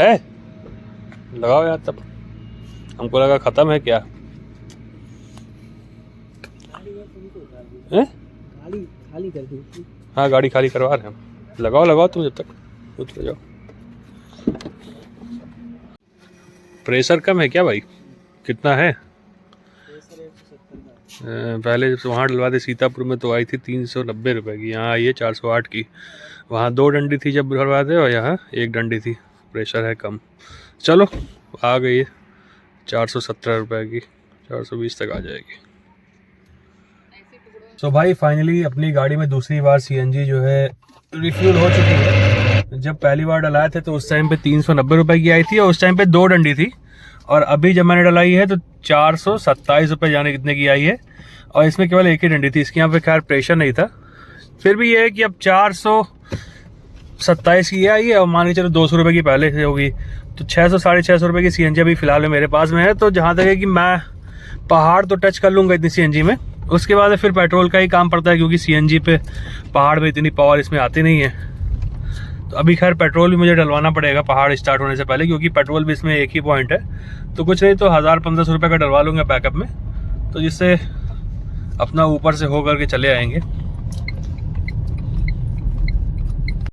है लगाओ यार तब। हमको लगा ख़त्म है क्या है? खाली कर दी। हाँ गाड़ी खाली करवा रहे हैं हम। लगाओ तुम जब तक उतर जाओ। प्रेशर कम है क्या भाई? कितना है? पहले जब वहाँ डलवाते सीतापुर में तो आई थी 390 रुपये की, यहाँ आई है 408 की। वहाँ 2 डंडी थी जब भरवाते और यहाँ 1 डंडी थी। प्रेशर है कम। चलो आ गई है 417 रुपये की, 420 तक आ जाएगी। तो भाई फाइनली अपनी गाड़ी में दूसरी बार सीएनजी जो है रिफ्यूल हो चुकी है। जब पहली बार डलाए थे तो उस टाइम पे 390 रुपये की आई थी और उस टाइम पे 2 डंडी थी, और अभी जब मैंने डलाई है तो 427 रुपये जाने कितने की आई है, और इसमें केवल 1 ही डंडी थी। इसके यहाँ पे खैर प्रेशर नहीं था, फिर भी ये है कि अब 427 की आई है और मान के चलो 200 रुपये की पहले से होगी, तो 600 साढ़े 600 रुपये की सीएनजी अभी फिलहाल में मेरे पास में है। तो जहाँ तक है कि मैं पहाड़ तो टच कर लूँगा इतनी सीएनजी में, उसके बाद फिर पेट्रोल का ही काम पड़ता है, क्योंकि सीएनजी पे पहाड़ में इतनी पावर इसमें आती नहीं है। तो अभी खैर पेट्रोल भी मुझे डलवाना पड़ेगा पहाड़ स्टार्ट होने से पहले, क्योंकि पेट्रोल भी इसमें एक ही पॉइंट है। तो कुछ नहीं तो 1000-1500 रुपये का डलवा लूँगा बैकअप में, तो जिससे अपना ऊपर से हो करके चले आएंगे।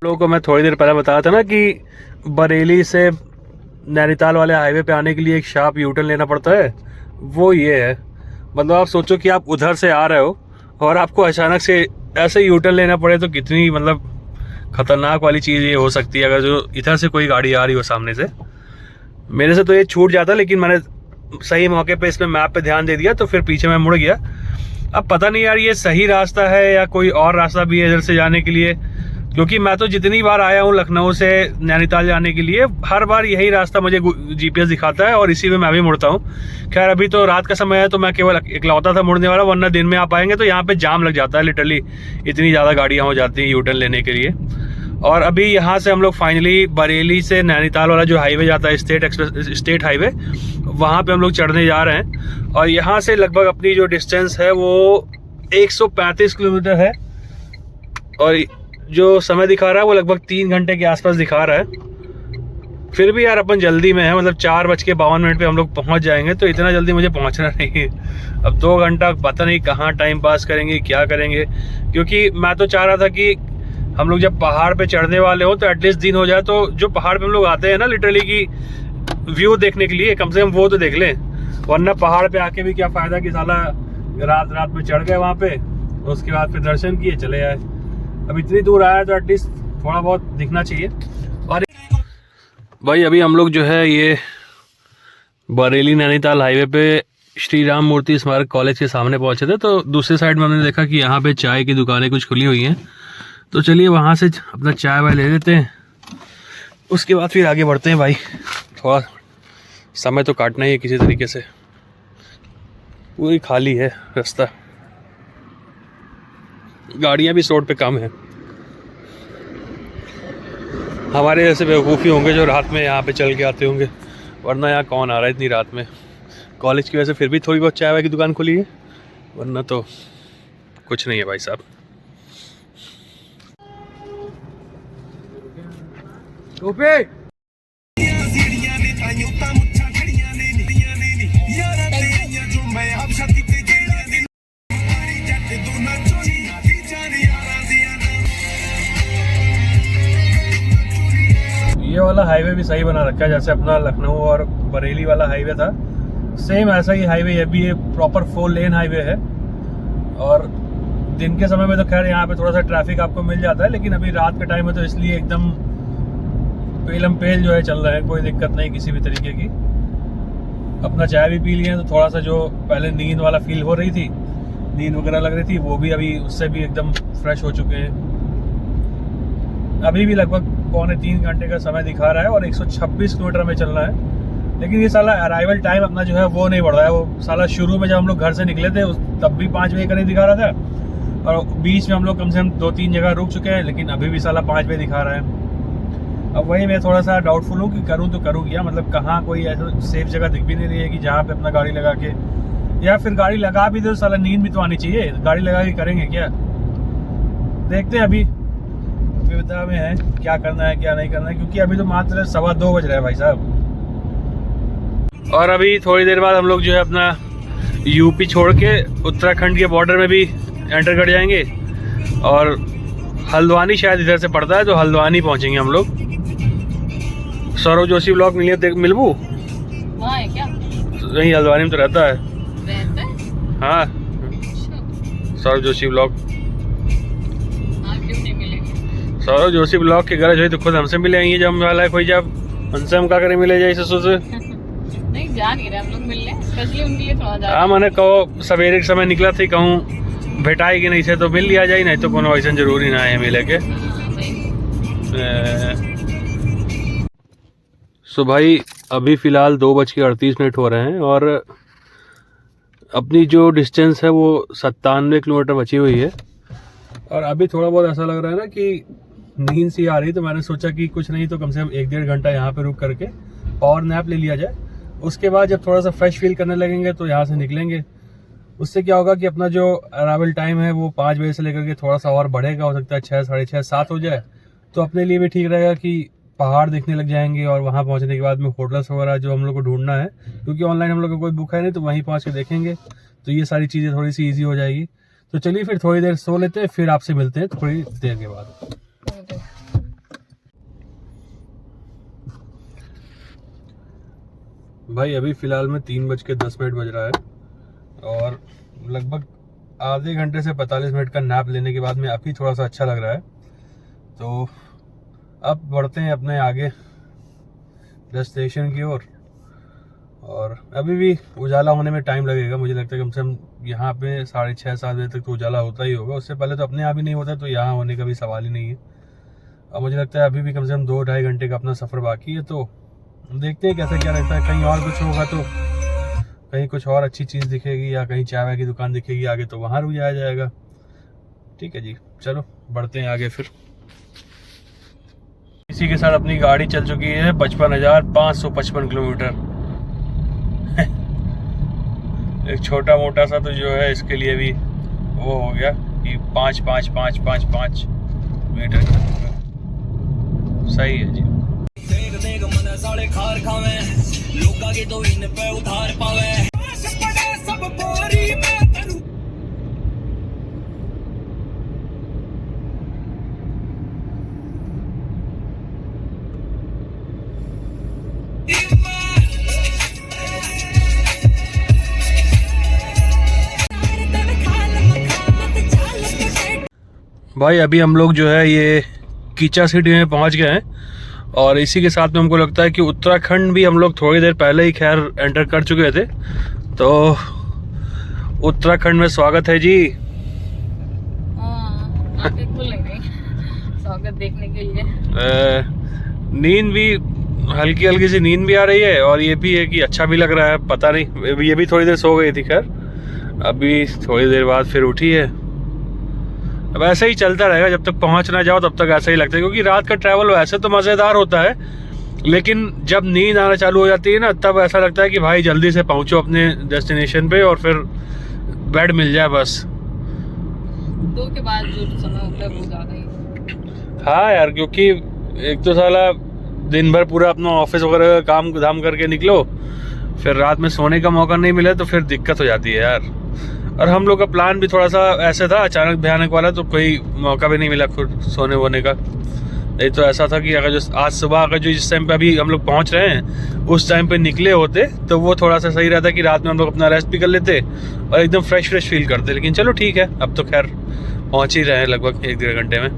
लोगों को मैं थोड़ी देर पहले बताया था ना कि बरेली से नैनीताल वाले हाईवे पे आने के लिए एक शार्प यूटर्न लेना पड़ता है, वो ये है। मतलब आप सोचो कि आप उधर से आ रहे हो और आपको अचानक से ऐसे यूटर्न लेना पड़े, तो कितनी मतलब ख़तरनाक वाली चीज़ ये हो सकती है अगर जो इधर से कोई गाड़ी आ रही हो सामने से। मेरे से तो ये छूट जाता, लेकिन मैंने सही मौके पे इसमें मैप पे ध्यान दे दिया तो फिर पीछे मैं मुड़ गया। अब पता नहीं यार ये सही रास्ता है या कोई और रास्ता भी है इधर से जाने के लिए, क्योंकि मैं तो जितनी बार आया हूँ लखनऊ से नैनीताल जाने के लिए, हर बार यही रास्ता मुझे जीपीएस दिखाता है और इसी में मैं भी मुड़ता हूँ। खैर अभी तो रात का समय है तो मैं केवल इकलौता था मुड़ने वाला, वरना दिन में आप आएंगे तो यहाँ पे जाम लग जाता है लिटरली, इतनी ज़्यादा गाड़ियाँ हो जाती हैं यूटर्न लेने के लिए। और अभी यहाँ से हम लोग फाइनली बरेली से नैनीताल वाला जो हाईवे जाता है स्टेट हाईवे, वहाँ पे हम लोग चढ़ने जा रहे हैं। और यहाँ से लगभग अपनी जो डिस्टेंस है वो 135 किलोमीटर है, और जो समय दिखा रहा है वो लगभग 3 घंटे के आसपास दिखा रहा है। फिर भी यार अपन जल्दी में है, मतलब 4:52 पे हम लोग पहुँच जाएंगे, तो इतना जल्दी मुझे पहुँचना नहीं है। अब 2 घंटा पता नहीं कहाँ टाइम पास करेंगे, क्या करेंगे, क्योंकि मैं तो चाह रहा था कि हम लोग जब पहाड़ पे चढ़ने वाले हो तो एटलीस्ट दिन हो जाए, तो जो पहाड़ पे हम लोग आते हैं ना लिटरली की व्यू देखने के लिए, कम से कम वो तो देख लें। वरना पहाड़ पे आके भी क्या फ़ायदा कि साला रात में चढ़ गए वहाँ पे, उसके बाद फिर दर्शन किए चले आए। अब इतनी दूर आया तो एटलीस्ट थोड़ा बहुत दिखना चाहिए। और भाई अभी हम लोग जो है ये बरेली नैनीताल हाईवे पे श्री राम मूर्ति स्मारक कॉलेज के सामने पहुँचे थे, तो दूसरी साइड में हमने देखा कि यहाँ पे चाय की दुकानें कुछ खुली हुई हैं, तो चलिए वहाँ से अपना चाय वाय ले लेते हैं, उसके बाद फिर आगे बढ़ते हैं। भाई थोड़ा समय तो काटना ही है किसी तरीके से, पूरी खाली है रास्ता, गाड़ियाँ भी इस रोड पे कम है। हमारे जैसे बेवकूफ़ी होंगे जो रात में यहाँ पे चल के आते होंगे, वरना यहाँ कौन आ रहा है इतनी रात में। कॉलेज की वजह से फिर भी थोड़ी बहुत चाय वाय की दुकान खुली है, वरना तो कुछ नहीं है भाई साहब। ये वाला हाईवे भी सही बना रखा है, जैसे अपना लखनऊ और बरेली वाला हाईवे था, सेम ऐसा ही हाईवे ये भी, ये प्रॉपर 4 लेन हाईवे है। और दिन के समय में तो खैर यहाँ पे थोड़ा सा ट्रैफिक आपको मिल जाता है, लेकिन अभी रात के टाइम में तो इसलिए एकदम पेलम पेल जो है चल रहा है, कोई दिक्कत नहीं किसी भी तरीके की। अपना चाय भी पी लिए, तो थोड़ा सा जो पहले नींद वाला फील हो रही थी, नींद वगैरह लग रही थी, वो भी अभी उससे भी एकदम फ्रेश हो चुके हैं। अभी भी लगभग 2.25 घंटे का समय दिखा रहा है और 126 किलोमीटर में चलना है। लेकिन ये साला अराइवल टाइम अपना जो है वो नहीं बढ़ रहा है। वो साला शुरू में जब हम लोग घर से निकले थे तब भी 5 बजे का नहीं दिखा रहा था, और बीच में हम लोग कम से कम 2-3 जगह रुक चुके हैं, लेकिन अभी भी साला 5 बजे दिखा रहा है। अब वही मैं थोड़ा सा डाउटफुल हूँ कि करूँ तो करूँ क्या, मतलब कहाँ कोई ऐसा सेफ जगह दिख भी नहीं रही है कि जहाँ पे अपना गाड़ी लगा के, या फिर गाड़ी लगा भी दो साला नींद भी तो आनी चाहिए, गाड़ी लगा के करेंगे क्या। देखते हैं, अभी विविधा में है क्या करना है क्या नहीं करना है, क्योंकि अभी तो मात्र 2:15 बज रहा है भाई साहब। और अभी थोड़ी देर बाद हम लोग जो है अपना यूपी छोड़ के उत्तराखंड के बॉर्डर में भी एंटर कर जाएंगे और हल्द्वानी शायद इधर से पड़ता है, तो हल्द्वानी पहुंचेंगे हम लोग। सौरभ जोशी ब्लॉग मिलिए देख मिलबू वहाँ है क्या? नहीं, हल्द्वानी में तो रहता है। रहता है? हाँ, अच्छा, सौरभ जोशी ब्लॉग। हाँ क्यों नहीं मिलेंगे? सौरभ जोशी ब्लॉग की गरज हुई तो खुद हमसे मिले आएंगे, जब वाला है कोई, जब हमसे हम क्या करें मिले जाए ससुर से। नहीं जा नहीं रहे हम लोग मिलने, स्पेशली उनके लिए थोड़ा जा। हाँ, मैंने कहो सवेरे के समय निकला थी, कहूँ भेटाई कि नहीं से तो मिल लिया जाए, नहीं तो कोनो ऐसा जरूरी ना है मिले के। सो भाई अभी फ़िलहाल 2:38 हो रहे हैं और अपनी जो डिस्टेंस है वो 97 किलोमीटर बची हुई है। और अभी थोड़ा बहुत ऐसा लग रहा है ना कि नींद सी आ रही, तो मैंने सोचा कि कुछ नहीं तो कम से कम 1-1.5 घंटा यहाँ पे रुक करके पावर नैप ले लिया जाए। उसके बाद जब थोड़ा सा फ्रेश फील करने लगेंगे तो यहाँ से निकलेंगे। उससे क्या होगा कि अपना जो अराइवल टाइम है वो 5 बजे से लेकर के थोड़ा सा और बढ़ेगा, हो सकता है 6, 6:30, 7 हो जाए। तो अपने लिए भी ठीक रहेगा कि पहाड़ देखने लग जाएंगे और वहाँ पहुँचने के बाद में होटल्स वगैरह जो हम लोग को ढूंढना है, क्योंकि ऑनलाइन हम लोग का कोई बुक है नहीं, तो वहीं पहुँच के देखेंगे। तो ये सारी चीज़ें थोड़ी सी ईजी हो जाएगी। तो चलिए फिर थोड़ी देर सो लेते हैं, फिर आपसे मिलते हैं थोड़ी देर के बाद। भाई अभी फ़िलहाल में 3:10 बज रहा है और लगभग आधे घंटे से 45 मिनट का नैप लेने के बाद में अभी थोड़ा सा अच्छा लग रहा है। तो अब बढ़ते हैं अपने आगे डेस्टिनेशन की ओर। और अभी भी उजाला होने में टाइम लगेगा, मुझे लगता है कम से कम यहाँ पे 6:30, 7 बजे तक तो उजाला होता ही होगा। उससे पहले तो अपने यहाँ भी नहीं होता, तो यहाँ होने का भी सवाल ही नहीं है। और मुझे लगता है अभी भी कम से कम 2-2.5 घंटे का अपना सफ़र बाकी है। तो देखते हैं कैसा क्या रहता है। कहीं और कुछ होगा तो कहीं कुछ और अच्छी चीज़ दिखेगी या कहीं चाय वाय की दुकान दिखेगी आगे, तो वहाँ रुक जाया जाएगा। ठीक है जी, चलो बढ़ते हैं आगे फिर। इसी के साथ अपनी गाड़ी चल चुकी है 55,555 किलोमीटर। एक छोटा मोटा सा तो जो है इसके लिए भी वो हो गया कि 5 मीटर। सही है जी। भाई अभी हम लोग जो है ये कीचा सिटी में पहुंच गए हैं और इसी के साथ में हमको लगता है कि उत्तराखंड भी हम लोग थोड़ी देर पहले ही खैर एंटर कर चुके थे। तो उत्तराखंड में स्वागत है जी। स्वागत देखने के लिए। नींद भी हल्की हल्की सी नींद भी आ रही है और ये भी है कि अच्छा भी लग रहा है। पता नहीं, ये भी थोड़ी देर सो गई थी, खैर अभी थोड़ी देर बाद फिर उठी है। अब ऐसे ही चलता रहेगा, जब तक पहुंच ना जाओ तब तक ऐसा ही लगता है, क्योंकि रात का ट्रैवल वैसे तो मज़ेदार होता है, लेकिन जब नींद आना चालू हो जाती है ना, तब ऐसा लगता है कि भाई जल्दी से पहुंचो अपने डेस्टिनेशन पे और फिर बेड मिल जाए बस। 2 के बाद जो समय होता है वो ज़्यादा ही। हाँ यार, क्योंकि एक तो साला दिन भर पूरा अपना ऑफिस वगैरह का काम धाम करके निकलो, फिर रात में सोने का मौका नहीं मिले तो फिर दिक्कत हो जाती है यार। और हम लोग का प्लान भी थोड़ा सा ऐसे था अचानक भयानक वाला, तो कोई मौका भी नहीं मिला खुद सोने वोने का। नहीं तो ऐसा था कि अगर जो आज सुबह अगर जो जिस टाइम पे अभी हम लोग पहुंच रहे हैं उस टाइम पे निकले होते तो वो थोड़ा सा सही रहता कि रात में हम लोग अपना रेस्ट भी कर लेते और एकदम फ्रेश फील करते। लेकिन चलो ठीक है, अब तो खैर पहुंच ही रहे हैं लगभग 1-1.5 घंटे में।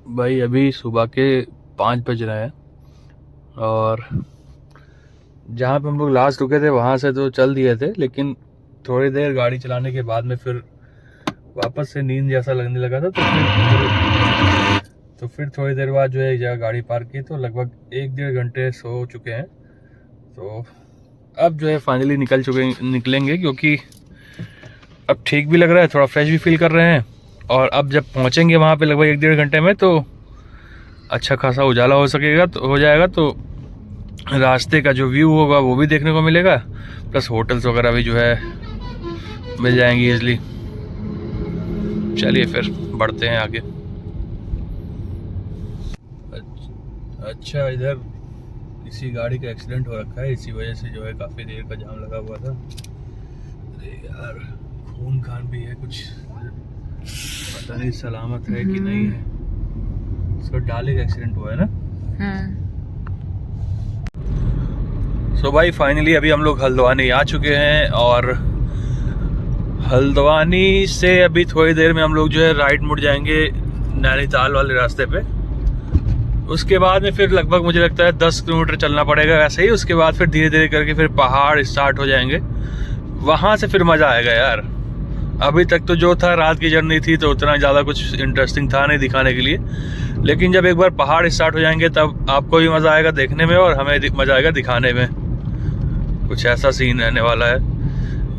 भाई अभी सुबह के 5 बज रहे हैं और जहाँ पे हम लोग लास्ट रुके थे वहाँ से तो चल दिए थे, लेकिन थोड़ी देर गाड़ी चलाने के बाद में फिर वापस से नींद जैसा लगने लगा था। तो फिर थोड़ी देर बाद जो है एक जगह गाड़ी पार्क की, तो लगभग 1-1.5 घंटे सो चुके हैं। तो अब जो है फाइनली निकलेंगे, क्योंकि अब ठीक भी लग रहा है, थोड़ा फ्रेश भी फील कर रहे हैं। और अब जब पहुँचेंगे वहाँ पे लगभग 1-1.5 घंटे में तो अच्छा खासा उजाला हो जाएगा, तो रास्ते का जो व्यू होगा वो भी देखने को मिलेगा, प्लस होटल्स वगैरह भी जो है मिल जाएंगी इजली। चलिए फिर बढ़ते हैं आगे। अच्छा, इधर किसी गाड़ी का एक्सीडेंट हो रखा है, इसी वजह से जो है काफ़ी देर का जाम लगा हुआ था। अरे यार, खून खान भी है कुछ, पता नहीं सलामत है कि नहीं है। इसको डाले का एक्सीडेंट हुआ है ना। सो भाई फाइनली अभी हम लोग हल्द्वानी आ चुके हैं, और हल्द्वानी से अभी थोड़ी देर में हम लोग जो है राइट मुड़ जाएंगे नैनीताल वाले रास्ते पे। उसके बाद में फिर लगभग मुझे लगता है 10 किलोमीटर चलना पड़ेगा वैसे ही। उसके बाद फिर धीरे धीरे करके फिर पहाड़ स्टार्ट हो जाएंगे, वहाँ से फिर मज़ा आएगा यार। अभी तक तो जो था रात की जर्नी थी, तो उतना ज़्यादा कुछ इंटरेस्टिंग था नहीं दिखाने के लिए, लेकिन जब एक बार पहाड़ स्टार्ट हो जाएंगे तब आपको भी मज़ा आएगा देखने में, और हमें मज़ा आएगा दिखाने में। कुछ ऐसा सीन रहने वाला है।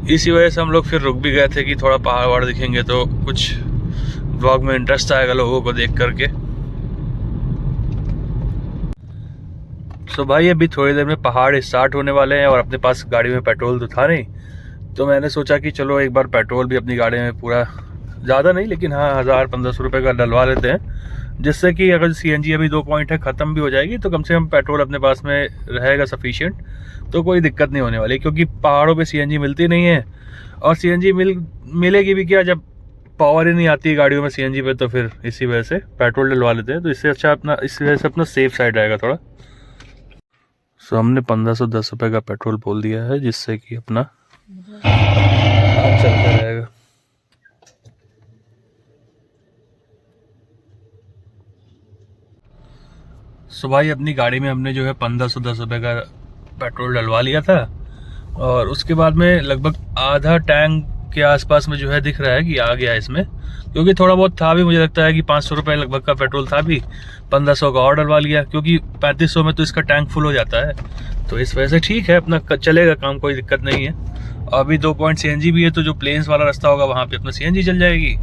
इसी वजह से हम लोग फिर रुक भी गए थे कि थोड़ा पहाड़ वहाड़ दिखेंगे तो कुछ व्लॉग में इंटरेस्ट आएगा लोगों को देख करके। सो भाई अभी थोड़ी देर में पहाड़ स्टार्ट होने वाले हैं, और अपने पास गाड़ी में पेट्रोल तो था नहीं, तो मैंने सोचा कि चलो एक बार पेट्रोल भी अपनी गाड़ी में पूरा, ज़्यादा नहीं लेकिन हाँ 1000-1500 रुपये का डलवा लेते हैं, जिससे कि अगर सीएनजी अभी 2 पॉइंट है ख़त्म भी हो जाएगी तो कम से कम पेट्रोल अपने पास में रहेगा सफिशिएंट, तो कोई दिक्कत नहीं होने वाली। क्योंकि पहाड़ों पे सीएनजी मिलती नहीं है, और सीएनजी मिलेगी भी क्या जब पावर ही नहीं आती गाड़ियों में सीएनजी पे, तो फिर इसी वजह से पेट्रोल डलवा लेते हैं। तो इससे अच्छा अपना, इस वजह से अपना सेफ साइड रहेगा थोड़ा। सो हमने 1510 रुपये का पेट्रोल बोल दिया है, जिससे कि अपना काम चलता रहेगा। सो भाई अपनी गाड़ी में हमने जो है 1510 रुपये का पेट्रोल डलवा लिया था, और उसके बाद में लगभग आधा टैंक के आसपास में जो है दिख रहा है कि आ गया इसमें, क्योंकि थोड़ा बहुत था भी, मुझे लगता है कि 500 रुपये लगभग का पेट्रोल था भी, 1500 का और डलवा लिया, क्योंकि 3500 में तो इसका टैंक फुल हो जाता है। तो इस वजह से ठीक है, अपना चलेगा काम, कोई दिक्कत नहीं है। अभी 2 पॉइंट सीएनजी भी है, तो जो प्लेन्स वाला रास्ता होगा वहाँ पे अपना सीएनजी चल जाएगी,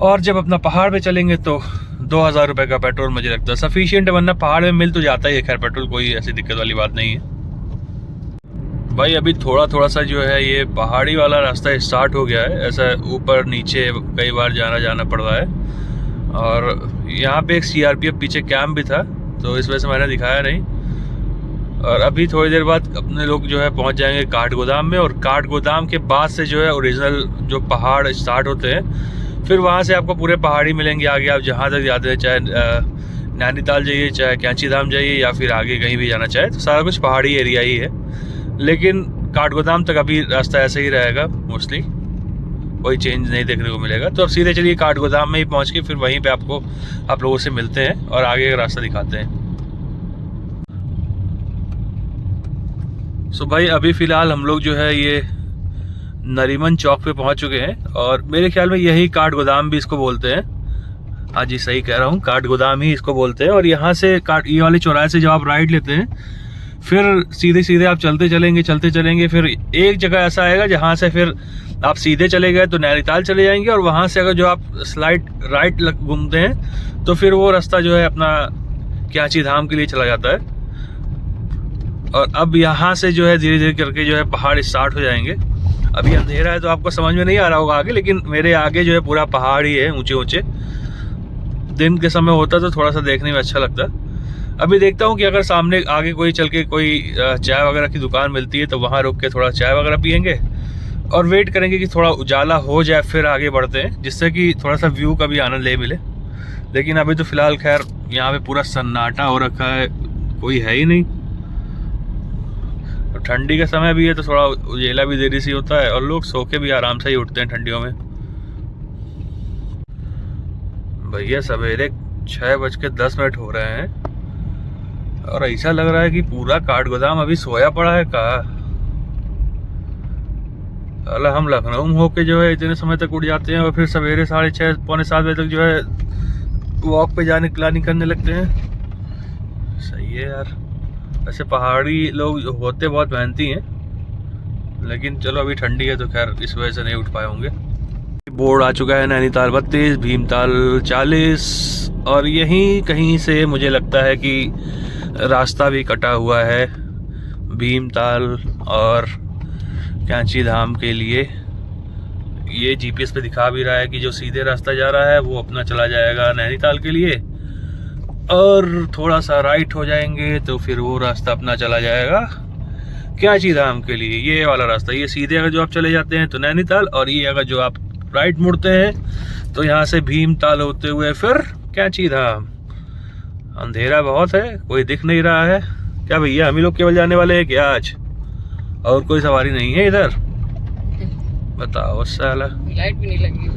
और जब अपना पहाड़ पे चलेंगे तो 2000 रुपये का पेट्रोल मुझे लगता है सफिशिएंट है, वरना पहाड़ में मिल तो जाता ही है खैर पेट्रोल, कोई ऐसी दिक्कत वाली बात नहीं है। भाई अभी थोड़ा सा जो है ये पहाड़ी वाला रास्ता स्टार्ट हो गया है, ऐसा ऊपर नीचे कई बार जाना पड़ रहा है, और यहाँ पे एक सीआरपीएफ पीछे कैंप भी था, तो इस वजह से मैंने दिखाया नहीं। और अभी थोड़ी देर बाद अपने लोग जो है पहुँच जाएंगे काठगोदाम में, और काठगोदाम के बाद से जो है ओरिजिनल जो पहाड़ स्टार्ट होते हैं, फिर वहाँ से आपको पूरे पहाड़ी मिलेंगे आगे, आप जहाँ तक जाते हैं, चाहे नैनीताल जाइए, चाहे कैंची धाम जाइए, या फिर आगे कहीं भी जाना चाहे, तो सारा कुछ पहाड़ी एरिया ही है। लेकिन काठगोदाम तक अभी रास्ता ऐसे ही रहेगा मोस्टली, कोई चेंज नहीं देखने को मिलेगा। तो अब सीधे चलिए काठगोदाम में ही पहुंच के फिर वहीं पे आप लोगों से मिलते हैं और आगे का रास्ता दिखाते हैं। सो भाई अभी फ़िलहाल हम लोग जो है ये नरीमन चौक पे पहुंच चुके हैं, और मेरे ख्याल में यही काठगोदाम भी इसको बोलते हैं। हाँ जी सही कह रहा हूँ, काठगोदाम ही इसको बोलते हैं। और यहाँ से ये वाले चौराहे से जब आप राइट लेते हैं, फिर सीधे आप चलते चलेंगे, फिर एक जगह ऐसा आएगा जहाँ से फिर आप सीधे चले गए तो नैनीताल चले जाएंगे, और वहाँ से अगर जो आप स्लाइड राइट घूमते हैं तो फिर वो रास्ता जो है अपना कैंची धाम के लिए चला जाता है। और अब यहाँ से जो है धीरे धीरे करके जो है पहाड़ स्टार्ट हो जाएंगे। अभी अंधेरा है तो आपको समझ में नहीं आ रहा होगा आगे, लेकिन मेरे आगे जो है पूरा पहाड़ ही है, ऊंचे। दिन के समय होता तो थोड़ा सा देखने में अच्छा लगता। अभी देखता हूँ कि अगर सामने आगे कोई चल के कोई चाय वगैरह की दुकान मिलती है तो वहाँ रुक के थोड़ा चाय वगैरह पियेंगे, और वेट करेंगे कि थोड़ा उजाला हो जाए, फिर आगे बढ़ते हैं, जिससे कि थोड़ा सा व्यू का भी आनंद ले मिले। लेकिन अभी तो फिलहाल खैर यहाँ पे पूरा सन्नाटा हो रखा है, कोई है ही नहीं। और ठंडी का समय भी है तो थोड़ा उजेला भी देरी से होता है, और लोग सो के भी आराम से ही उठते हैं ठंडियों में। भैया सवेरे 6:10 हो रहे हैं, और ऐसा लग रहा है कि पूरा काठगोदाम अभी सोया पड़ा है का। अल्लाह, हम लखनऊ में होके जो है इतने समय तक उठ जाते हैं, और फिर सवेरे 6:30 पौने 7 बजे तक जो है वॉक पे जाने प्लानिंग करने लगते हैं। सही है यार, वैसे पहाड़ी लोग होते बहुत मेहनती हैं, लेकिन चलो अभी ठंडी है तो खैर इस वजह से नहीं उठ पाए होंगे। बोर्ड आ चुका है नैनीताल 32, भीमताल 40, और यहीं कहीं से मुझे लगता है कि रास्ता भी कटा हुआ है भीमताल और कैंची धाम के लिए। ये जीपीएस पे दिखा भी रहा है कि जो सीधे रास्ता जा रहा है वो अपना चला जाएगा नैनीताल के लिए, और थोड़ा सा राइट हो जाएंगे तो फिर वो रास्ता अपना चला जाएगा कैंची धाम के लिए। ये वाला रास्ता, ये सीधे अगर जो आप चले जाते हैं तो नैनीताल, और ये अगर जो आप राइट मुड़ते हैं तो यहाँ से भीमताल होते हुए फिर कैंची धाम। अंधेरा बहुत है, कोई दिख नहीं रहा है। क्या भैया हम ही लोग केवल जाने वाले हैं क्या आज? और कोई सवारी नहीं है इधर? बताओ साला। लाइट भी नहीं लगी।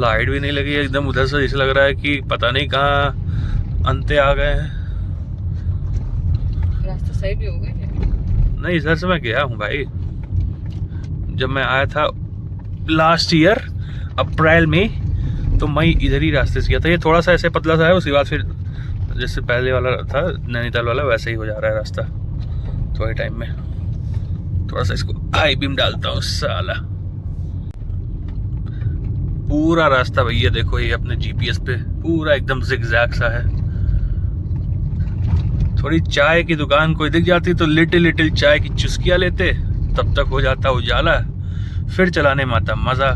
लाइट भी नहीं लगी एकदम, उधर से जैसे लग रहा है कि पता नहीं कहाँ अंते आ गए हैं। रास्ता सही भी हो गया क्या? नहीं, इधर से मैं गया हूँ भाई, जब मैं आया था लास्ट ईयर अप्रैल में, तो मैं इधर ही रास्ते से गया था। ये थोड़ा सा ऐसे पतला सा है, उसके बाद फिर जैसे पहले वाला था नैनीताल वाला वैसे ही हो जा रहा है रास्ता थोड़े टाइम में। थोड़ा सा इसको आई बीम डालता हूँ साला। पूरा रास्ता भैया देखो, ये अपने जीपीएस पे पूरा एकदम जिगजैग सा है। थोड़ी चाय की दुकान कोई दिख जाती तो लिटिल लिटिल चाय की चुस्कियाँ लेते, तब तक हो जाता उजाला, फिर चलाने में आता मज़ा।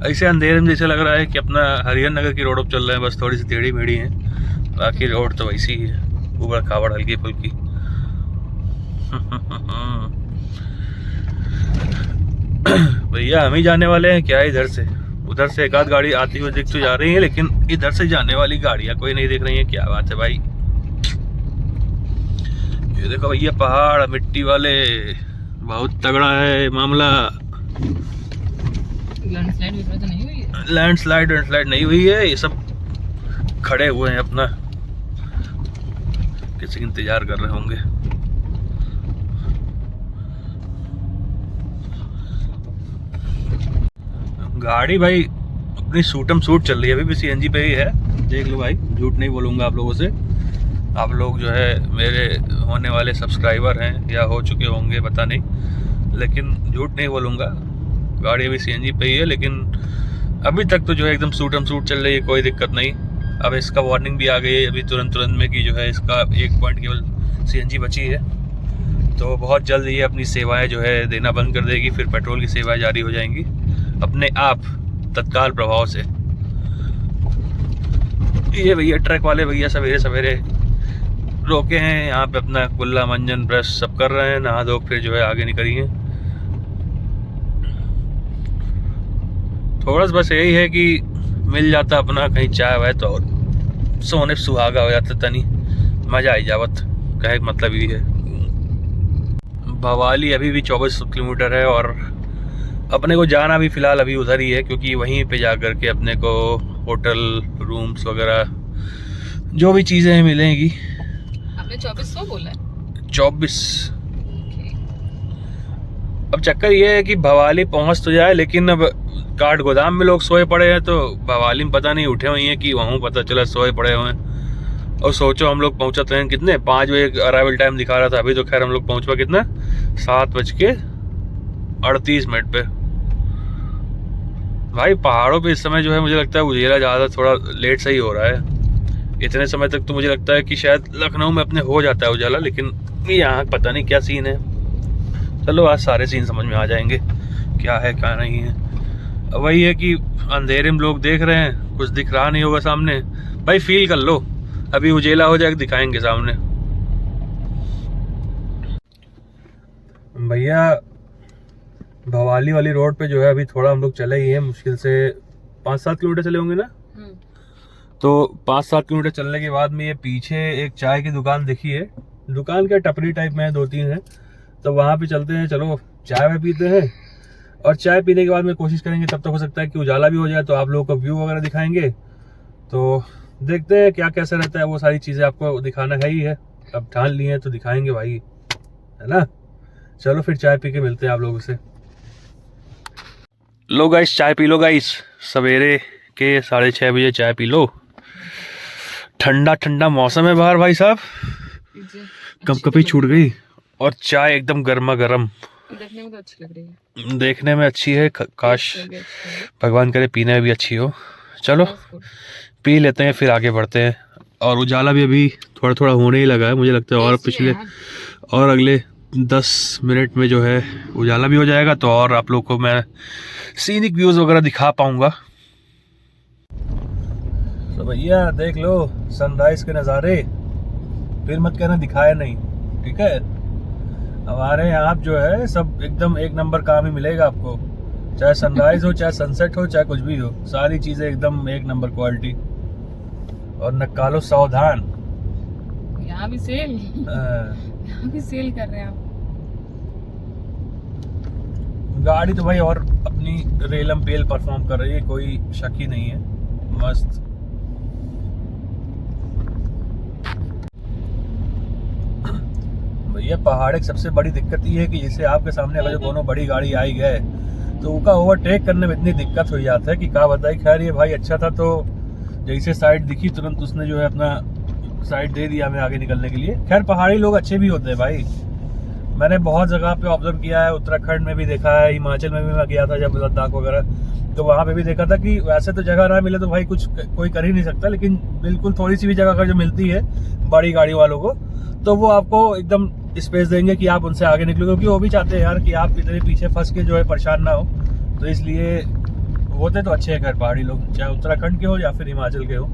ऐसे अंधेरे में जैसे लग रहा है कि अपना हरिहर नगर की रोड पर चल रहे हैं, बस थोड़ी सी टेढ़ी मेढ़ी है, बाकी रोड तो वैसी ही है, ऊबड़ खाबड़ हल्की फुल्की। भैया हम ही जाने वाले हैं क्या इधर से? उधर से एक आध गाड़ी आती हुई दिख तो जा रही है, लेकिन इधर से जाने वाली गाड़ियां कोई नहीं दिख रही है। क्या बात है भाई? ये देखो भैया पहाड़ मिट्टी वाले, बहुत तगड़ा है मामला। लैंडस्लाइड तो नहीं हुई है? लैंडस्लाइड नहीं हुई है, ये सब खड़े हुए हैं अपना, किसी का इंतजार कर रहे होंगे। गाड़ी भाई अपनी सूटम सूट चल रही है, अभी भी सीएनजी पे ही है, देख लो भाई, झूठ नहीं बोलूँगा आप लोगों से। आप लोग जो है मेरे होने वाले सब्सक्राइबर हैं या हो चुके होंगे पता नहीं, लेकिन झूठ नहीं बोलूँगा, गाड़ी अभी सीएनजी पे ही है, लेकिन अभी तक तो जो है एकदम सूटम सूट चल रही है, कोई दिक्कत नहीं। अब इसका वार्निंग भी आ गई है अभी तुरंत में कि जो है इसका 1 पॉइंट केवल सीएनजी बची है, तो बहुत जल्द ये अपनी सेवाएं जो है देना बंद कर देगी, फिर पेट्रोल की सेवाएं जारी हो जाएंगी अपने आप तत्काल प्रभाव से। ये भैया ट्रक वाले भैया सवेरे सवेरे रोके हैं यहाँ पे, अपना कुल्ला मंजन ब्रश सब कर रहे हैं, नहा धो फिर जो है आगे निकलिए। थोड़ा सा बस यही है कि मिल जाता अपना कहीं चाय वाय तो और सोने सुहागा हो जाता, तनी मजा आई जावत, कहे मतलब ये है। भवाली अभी भी 24 किलोमीटर है, और अपने को जाना भी फिलहाल अभी उधर ही है, क्योंकि वहीं पे जा कर के अपने को होटल रूम्स वगैरह जो भी चीज़ें मिलेंगी। आपने 2400 बोला है? 24। अब चक्कर ये है कि भवाली पहुंच तो जाए, लेकिन अब काठ गोदाम में लोग सोए पड़े हैं, तो भवाली में पता नहीं उठे हुए हैं कि वहाँ पता चला सोए पड़े हुए हैं। और सोचो हम लोग पहुंचते हैं कितने 5 बजे अराइवल टाइम दिखा रहा था, अभी तो खैर हम लोग पहुंच पाए कितना 7:38 पे। भाई पहाड़ों पे इस समय जो है मुझे लगता है उजेला ज़्यादा थोड़ा लेट से ही हो रहा है। इतने समय तक तो मुझे लगता है कि शायद लखनऊ में अपने हो जाता है उजाला, लेकिन यहाँ पता नहीं क्या सीन है। चलो आज सारे सीन समझ में आ जाएंगे क्या है क्या नहीं है। वही है कि अंधेरे में लोग देख रहे हैं, कुछ दिख रहा नहीं होगा सामने, भाई फील कर लो, अभी उजेला हो जाए दिखाएंगे सामने। भैया भवाली वाली रोड पे जो है अभी थोड़ा हम लोग चले ही हैं, मुश्किल से 5-7 किलोमीटर चले होंगे ना। तो 5-7 किलोमीटर चलने के बाद में ये पीछे एक चाय की दुकान दिखी है, दुकान क्या टपरी टाइप में है, 2-3 है, तो वहाँ पे चलते हैं। चलो चाय में पीते हैं, और चाय पीने के बाद में कोशिश करेंगे, तब तक हो सकता है कि उजाला भी हो जाए, तो आप लोगों को व्यू वगैरह दिखाएंगे। तो देखते हैं क्या कैसे रहता है, वो सारी चीज़ें आपको दिखाना है ही है, अब ठान लिए हैं तो दिखाएंगे भाई, है ना। चलो फिर चाय पी के मिलते हैं आप लोगों से। लो गाइस चाय पी लो गाइस, सवेरे के 6:30 बजे चाय पी लो, ठंडा ठंडा मौसम है बाहर भाई साहब, कपकपी छूट गई, और चाय एकदम गर्मा गर्म। देखने में तो अच्छी लग रही है, देखने में अच्छी है, काश भगवान करे पीने में भी अच्छी हो। चलो पी लेते हैं फिर आगे बढ़ते हैं। और उजाला भी अभी थोड़ा थोड़ा होने ही लगा है मुझे लगता है, और पिछले और अगले 10 मिनट में जो है उजाला भी हो जाएगा, तो और आप लोग को मैं सीनिक व्यूज़ वगैरह दिखा पाऊँगा। तो भैया देख लो सनराइज़ के नज़ारे, फिर मत कहना दिखाया नहीं, ठीक है। हमारे यहाँ जो है सब एकदम एक नंबर काम ही मिलेगा आपको, चाहे सनराइज हो, चाहे सनसेट हो, चाहे कुछ भी हो, सारी चीज़ें एकदम एक नंबर क्वालिटी। और नकालो सावधान, यहाँ भी सेल, यहाँ भी सेल कर रहे हैं आप। गाड़ी तो भाई और अपनी रेलम पेल परफॉर्म कर रही है, कोई शक ही नहीं है, मस्त। भैया पहाड़ की सबसे बड़ी दिक्कत ये है कि जैसे आपके सामने अगर जो दोनों बड़ी गाड़ी आई गए तो उनका ओवरटेक करने में इतनी दिक्कत हो जाता है कि क्या बताई। खैर ये भाई अच्छा था, तो जैसे साइड दिखी तुरंत उसने जो है अपना साइड दे दिया हमें आगे निकलने के लिए। खैर पहाड़ी लोग अच्छे भी होते हैं भाई, मैंने बहुत जगह पे ऑब्जर्व किया है, उत्तराखंड में भी देखा है, हिमाचल में भी मैं गया था जब लद्दाख वगैरह, तो वहाँ पे भी देखा था कि वैसे तो जगह ना मिले तो भाई कुछ कोई कर ही नहीं सकता, लेकिन बिल्कुल थोड़ी सी भी जगह अगर जो मिलती है बड़ी गाड़ी वालों को, तो वो आपको एकदम स्पेस देंगे कि आप उनसे आगे निकलो, क्योंकि वो भी चाहते हैं यार कि आप इतने पीछे फंस के जो है परेशान ना हो। तो इसलिए होते तो अच्छे हैं खैर पहाड़ी लोग, चाहे उत्तराखंड के हो या फिर हिमाचल के हो।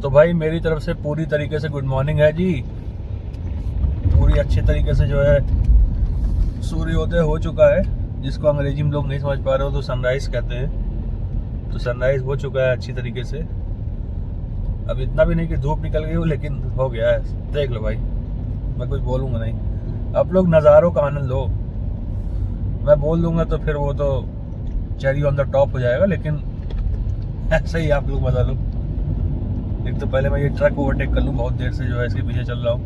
तो भाई मेरी तरफ से पूरी तरीके से गुड मॉर्निंग है जी, पूरी अच्छे तरीके से जो है सूर्योदय हो चुका है, जिसको अंग्रेजी में लोग नहीं समझ पा रहे हो तो सनराइज कहते हैं। तो सनराइज हो चुका है अच्छी तरीके से, अब इतना भी नहीं कि धूप निकल गई हो, लेकिन हो गया है। देख लो भाई, मैं कुछ बोलूँगा नहीं, आप लोग नज़ारों का आनंद लो, मैं बोल दूंगा तो फिर वो तो चेरी ऑन द टॉप हो जाएगा, लेकिन ऐसे ही आप लोग बता लो। एक तो पहले मैं ये ट्रक ओवरटेक कर लूँ, बहुत देर से जो है इसके पीछे चल रहा हूँ।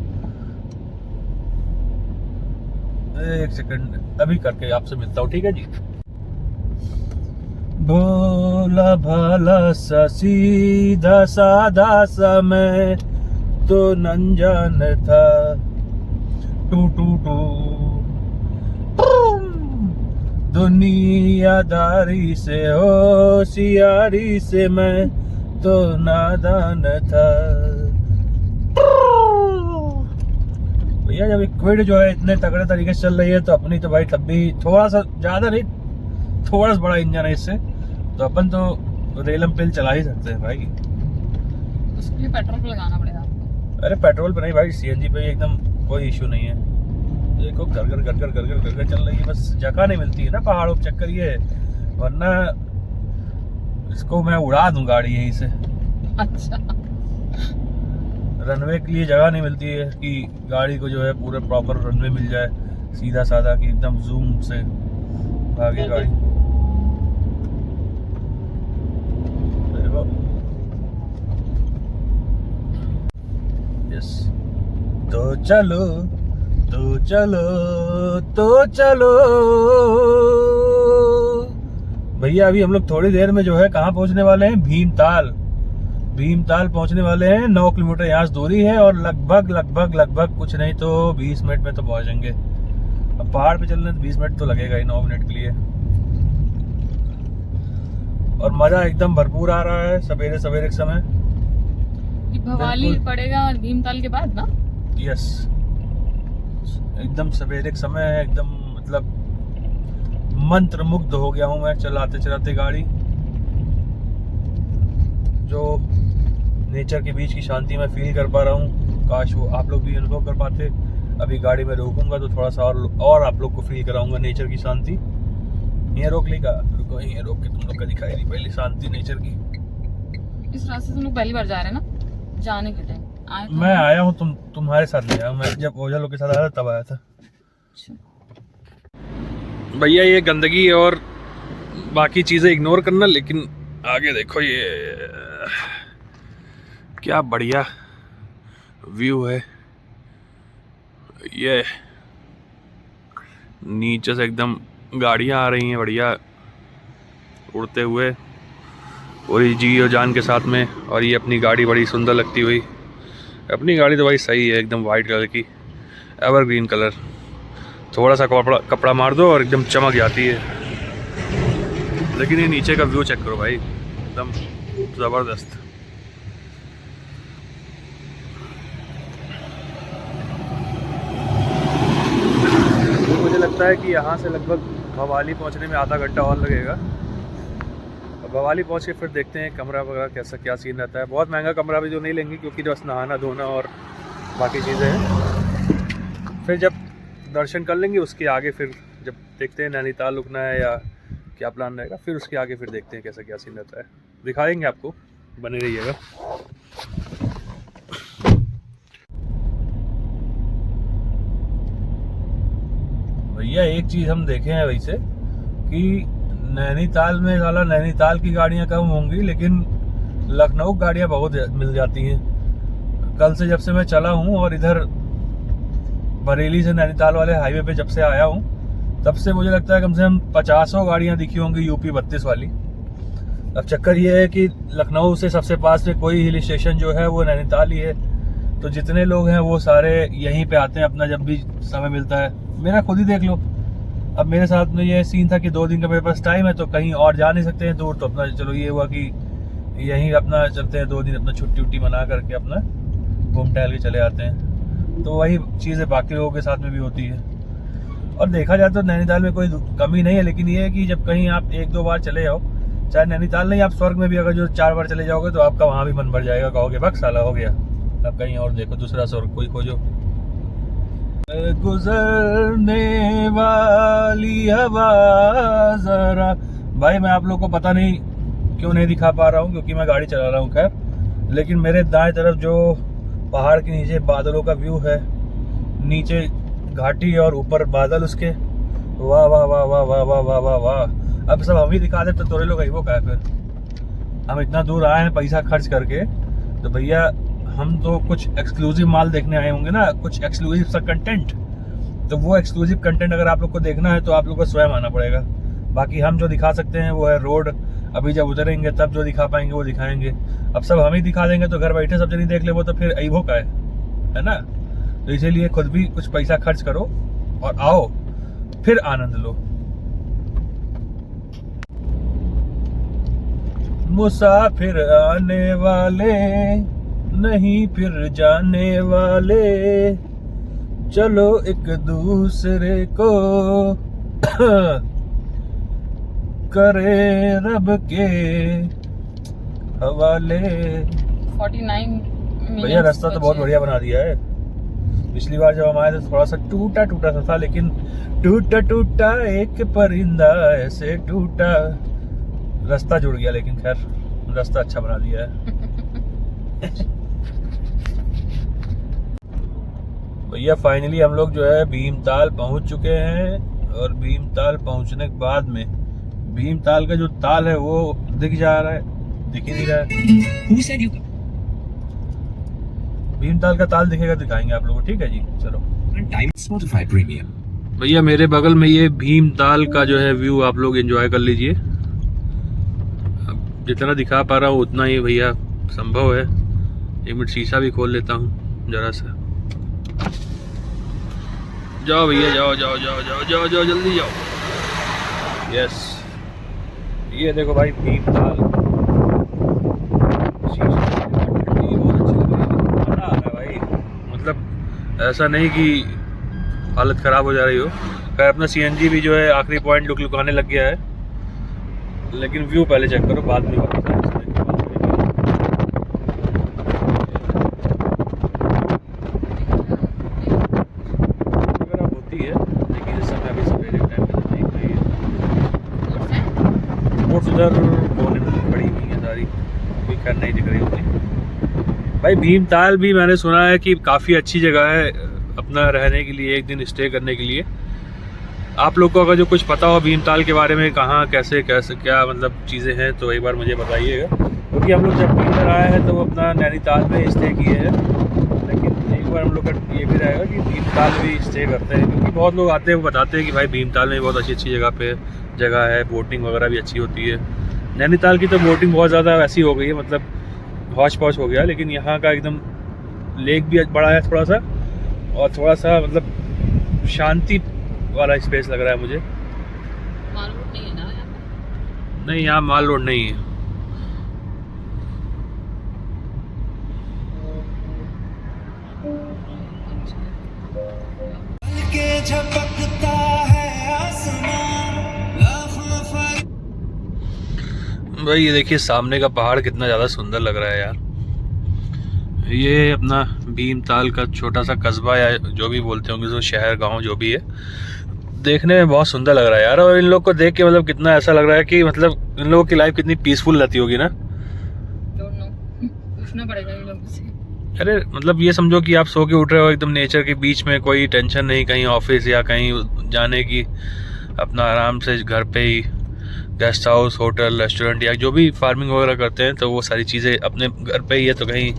एक सेकंड अभी करके आपसे मिलता हूँ, ठीक है जी। भोला भाला सा सीधा साधा सा मैं तो अनजान था, टू टू टू दुनियादारी से होशियारी से मैं तो नादान था। भैया जब क्विड जो है इतने तगड़े तरीके से चल रही है तो अपनी तो भाई तब भी थोड़ा सा ज्यादा नहीं, थोड़ा सा बड़ा इंजन है इससे, तो अपन तो रेलम पेल चला ही सकते हैं भाई। उसके लिए पेट्रोल पे लगाना पड़ेगा आपको। अरे पेट्रोल पे नहीं भाई, सीएनजी पे एकदम कोई इशू नहीं है। देखो घर घर घर घर घर घर घर घर चल रही है, बस जगह नहीं मिलती है ना पहाड़ों पे, चक्कर ये है, वरना इसको मैं उड़ा दूं गाड़ी यहीं से। अच्छा, रनवे के लिए जगह नहीं मिलती है कि गाड़ी को जो है पूरा प्रॉपर रनवे मिल जाए, सीधा साधा कि एकदम जूम से भागे गाड़ी। देखो यस, तो चलो तो चलो तो चलो भैया। अभी हम लोग थोड़ी देर में जो है कहाँ पहुंचने वाले हैं, भीमताल। भीमताल पहुंचने वाले हैं, 9 किलोमीटर यहाँ से दूरी है, और लगभग लगभग लगभग कुछ नहीं तो 20 मिनट में तो पहुंचेंगे। अब पहाड़ पे चलने 20 मिनट तो लगेगा ही 9 मिनट के लिए। और मजा एकदम भरपूर आ रहा है सवेरे सवेरे के समय। ये भवाली पड़ेगा भीमताल के बाद ना? यस, एकदम सवेरे के समय है, एकदम मतलब मंत्र मुग्ध हो गया हूँ मैं चलाते चलाते गाड़ी। जो नेचर के बीच की शांति मैं फील कर पा रहा हूँ, काश वो आप लोग भी अनुभव कर पाते। अभी गाड़ी में रोकूंगा तो थोड़ा सा और आप लोग को फील कराऊंगा नेचर की शांति। यहाँ रोक ली का, रुको यहीं रोक के तुम लोग का दिखाई नहीं पहले शांति नेचर की। इस रास्ते से तुम लोग पहली बार जा रहे हैं ना? जाने के टाइम आए थे? मैं आया हूँ, तुम्हारे साथ नहीं आया, मैं जब ओझा लोग के साथ आया था तब आया था। भैया ये गंदगी और बाकी चीज़ें इग्नोर करना, लेकिन आगे देखो ये क्या बढ़िया व्यू है। ये नीचे से एकदम गाड़ियाँ आ रही हैं बढ़िया, उड़ते हुए पूरी जी और जान के साथ में। और ये अपनी गाड़ी बड़ी सुंदर लगती हुई। अपनी गाड़ी तो भाई सही है, एकदम वाइट कलर की, एवरग्रीन कलर। थोड़ा सा कपड़ा मार दो और एकदम चमक जाती है। लेकिन ये नीचे का व्यू चेक करो भाई, एकदम ज़बरदस्त। मुझे लगता है कि यहाँ से लगभग भवाली पहुँचने में आधा घंटा और लगेगा। भवाली पहुँच के फिर देखते हैं कमरा वगैरह कैसा क्या सीन रहता है। बहुत महंगा कमरा भी जो नहीं लेंगे, क्योंकि बस नहाना धोना और बाकी चीज़ें हैं। फिर जब दर्शन कर लेंगे उसके आगे फिर जब देखते हैं नैनीताल रुकना है या क्या प्लान रहेगा, फिर उसके आगे फिर देखते हैं कैसा क्या सीन रहता है। दिखाएंगे आपको, बने रहिएगा। भैया एक चीज़ हम देखे हैं वैसे कि नैनीताल में साला नैनीताल की गाड़ियाँ कम होंगी, लेकिन लखनऊ गाड़ियाँ बहुत मिल जाती हैं। कल से जब से मैं चला हूँ और इधर बरेली से नैनीताल वाले हाईवे पे जब से आया हूँ, तब से मुझे लगता है कम से कम 50 गाड़ियाँ दिखी होंगी यूपी 32 वाली। अब चक्कर ये है कि लखनऊ से सबसे पास में कोई हिल स्टेशन जो है वो नैनीताल ही है, तो जितने लोग हैं वो सारे यहीं पे आते हैं अपना जब भी समय मिलता है। मेरा खुद ही देख लो, अब मेरे साथ में ये सीन था कि 2 दिन का मेरे पास टाइम है, तो कहीं और जा नहीं सकते हैं दूर, तो अपना चलो ये हुआ कि यहीं अपना चलते हैं 2 दिन, अपना छुट्टी उट्टी मना करके अपना घूम टहल के चले आते हैं। तो वही चीज़ें बाकी लोगों के साथ में भी होती है। और देखा जाए तो नैनीताल में कोई कमी नहीं है, लेकिन ये है कि जब कहीं आप 1-2 बार चले जाओ, चाहे नैनीताल नहीं, आप स्वर्ग में भी अगर जो 4 बार चले जाओगे तो आपका वहाँ भी मन भर जाएगा, कहोगे बस साला हो गया, अब कहीं और देखो, दूसरा स्वर्ग कोई खोजो। गुजरने वाली हवा जरा, भाई मैं आप लोग को पता नहीं क्यों नहीं दिखा पा रहा हूँ, क्योंकि मैं गाड़ी चला रहा हूँ खैर, लेकिन मेरे दाएं तरफ जो पहाड़ के नीचे बादलों का व्यू है, नीचे घाटी और ऊपर बादल उसके, वाह वाह वाह वाह वाह वाह वाह वाह वाह। अब सब हम ही दिखा दे तो तोरे लोग वो क्या, फिर हम इतना दूर आए हैं पैसा खर्च करके, तो भैया हम तो कुछ एक्सक्लूसिव माल देखने आए होंगे ना, कुछ एक्सक्लूसिव सा कंटेंट। तो वो एक्सक्लूसिव कंटेंट अगर आप लोग को देखना है तो आप लोग को स्वयं आना पड़ेगा। बाकी हम जो दिखा सकते हैं वो है रोड, अभी जब उतरेंगे तब जो दिखा पाएंगे वो दिखाएंगे। अब सब हम ही दिखा देंगे तो घर बैठे सब जनी देख ले वो तो फिर अईभो का है ना। तो इसीलिए खुद भी कुछ पैसा खर्च करो और आओ, फिर आनंद लो। मुसाफिर आने वाले नहीं फिर जाने वाले, चलो एक दूसरे को करे रब के हवाले। 49 भैया रास्ता तो बहुत बढ़िया बना दिया है। पिछली बार जब हम आए थे थोड़ा सा टूटा टूटा सा था, लेकिन टूटा टूटा एक परिंदा ऐसे टूटा, रास्ता जुड़ गया, लेकिन खैर रास्ता अच्छा बना दिया है। भैया फाइनली हम लोग जो है भीमताल पहुंच चुके हैं, और भीमताल पहुंचने के बाद में भीमताल का जो ताल है वो दिख जा रहा है, दिख ही नहीं रहा है। भीमताल का ताल दिखेगा दिखाएंगे आप लोगों को, ठीक है जी। चलो Spotify Premium। भैया मेरे बगल में ये भीमताल का जो है व्यू आप लोग एंजॉय कर लीजिए। अब जितना दिखा पा रहा हूँ उतना ही भैया संभव है। 1 मिनट शीशा भी खोल लेता हूँ जरा सा। जाओ भैया जाओ जाओ जाओ जाओ जाओ जाओ जल्दी जाओ। यस ये देखो भाई भीमताल, ठंडी बहुत अच्छी लग रही है, मजा आ रहा है भाई। मतलब ऐसा नहीं कि हालत ख़राब हो जा रही हो। खैर अपना सीएनजी भी जो है आखिरी पॉइंट लुक लुकाने लग गया है, लेकिन व्यू पहले चेक करो, बाद में वापस होती है, लेकिन इस समय अभी सवेरे टाइम पे देख रही है। बोट्स उधर कोने में पड़ी हुई है सारी, कोई खैर नहीं दिख रही होती। भाई भीमताल भी मैंने सुना है कि काफ़ी अच्छी जगह है अपना रहने के लिए, एक दिन स्टे करने के लिए। आप लोग को अगर जो कुछ पता हो भीमताल के बारे में, कहाँ कैसे कैसे क्या मतलब चीज़ें हैं, तो एक बार मुझे बताइएगा। क्योंकि हम लोग जब भी इधर आए हैं तो अपना नैनीताल में स्टे किए हैं, लेकिन एक बार हम लोग का ये भी रहेगा कि भीमताल भी स्टे करते हैं। क्योंकि बहुत लोग आते हैं वो बताते हैं कि भाई भीमताल में बहुत अच्छी अच्छी जगह है, बोटिंग वगैरह भी अच्छी होती है। नैनीताल की तो बोटिंग बहुत ज़्यादा वैसी हो गई है, मतलब हौच पौच हो गया, लेकिन यहाँ का एकदम लेक भी बड़ा है थोड़ा सा, और थोड़ा सा मतलब शांति वाला स्पेस लग रहा है मुझे। माल रोड नहीं है ना यहाँ पे? नहीं, यहाँ माल रोड नहीं है। के झपकता है आसमान, लाखों फर भाई ये देखिए सामने का पहाड़ कितना ज़्यादा सुंदर लग रहा है यार। ये अपना भीमताल का छोटा सा कस्बा या जो भी बोलते होंगे, जो शहर गांव जो भी है, देखने में बहुत सुंदर लग रहा है यार। और इन लोग को देख के मतलब कितना ऐसा लग रहा है कि मतलब इन लोगों की लाइफ कितनी पीसफुल रहती होगी ना। डोंट नो, पूछना पड़ेगा इन लोगों से। अरे मतलब ये समझो कि आप सो के उठ रहे हो एकदम नेचर के बीच में, कोई टेंशन नहीं कहीं ऑफिस या कहीं जाने की, अपना आराम से घर पे ही गेस्ट हाउस, होटल, रेस्टोरेंट या जो भी फार्मिंग वगैरह करते हैं तो वो सारी चीज़ें अपने घर पे ही है। तो कहीं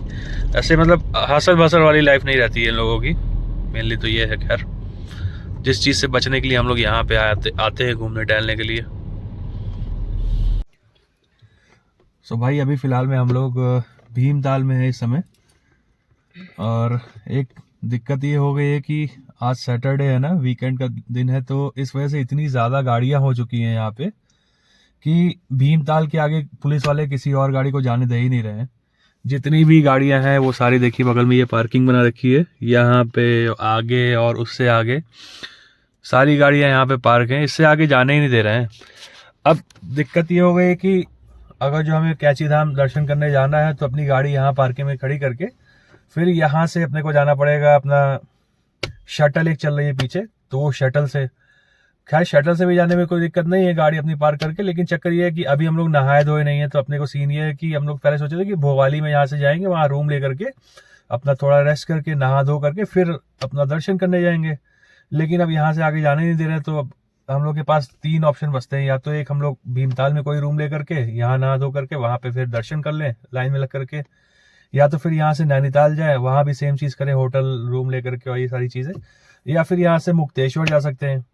ऐसे मतलब हसल भसल वाली लाइफ नहीं रहती है इन लोगों की। मेनली तो ये है खैर, जिस चीज़ से बचने के लिए हम लोग यहाँ पे आते हैं घूमने टहलने के लिए। सो भाई अभी फ़िलहाल में हम लोग भीमताल में है इस समय, और एक दिक्कत ये हो गई है कि आज सैटरडे है ना, वीकेंड का दिन है, तो इस वजह से इतनी ज़्यादा गाड़ियाँ हो चुकी हैं यहाँ पे कि भीमताल के आगे पुलिस वाले किसी और गाड़ी को जाने दे ही नहीं रहे हैं। जितनी भी गाड़ियाँ हैं वो सारी देखिए, बगल में ये पार्किंग बना रखी है, यहाँ पे आगे और उससे आगे सारी गाड़ियाँ यहाँ पे पार्क हैं, इससे आगे जाने ही नहीं दे रहे हैं। अब दिक्कत ये हो गई कि अगर जो हमें कैची धाम दर्शन करने जाना है तो अपनी गाड़ी यहाँ पार्किंग में खड़ी करके फिर यहाँ से अपने को जाना पड़ेगा, अपना शटल एक चल रही है पीछे, तो वो शटल से, खैर शटल से भी जाने में कोई दिक्कत नहीं है गाड़ी अपनी पार्क करके, लेकिन चक्कर ये है कि अभी हम लोग नहाए धोए नहीं है। तो अपने को सीन ये है कि हम लोग पहले सोचे थे कि भोगाली में यहाँ से जाएंगे, वहाँ रूम लेकर के अपना थोड़ा रेस्ट करके नहा धो करके फिर अपना दर्शन करने जाएंगे, लेकिन अब यहाँ से आगे जाने नहीं दे रहे। तो अब हम लोग के पास 3 ऑप्शन बचते हैं, या तो एक हम लोग भीमताल में कोई रूम ले करके यहाँ नहा धो करके वहाँ पे फिर दर्शन कर लें लाइन में लग करके, या तो फिर यहाँ से नैनीताल जाए, वहाँ भी सेम चीज़ करें, होटल रूम लेकर के और ये सारी चीज़ें, या फिर यहाँ से मुक्तेश्वर जा सकते हैं।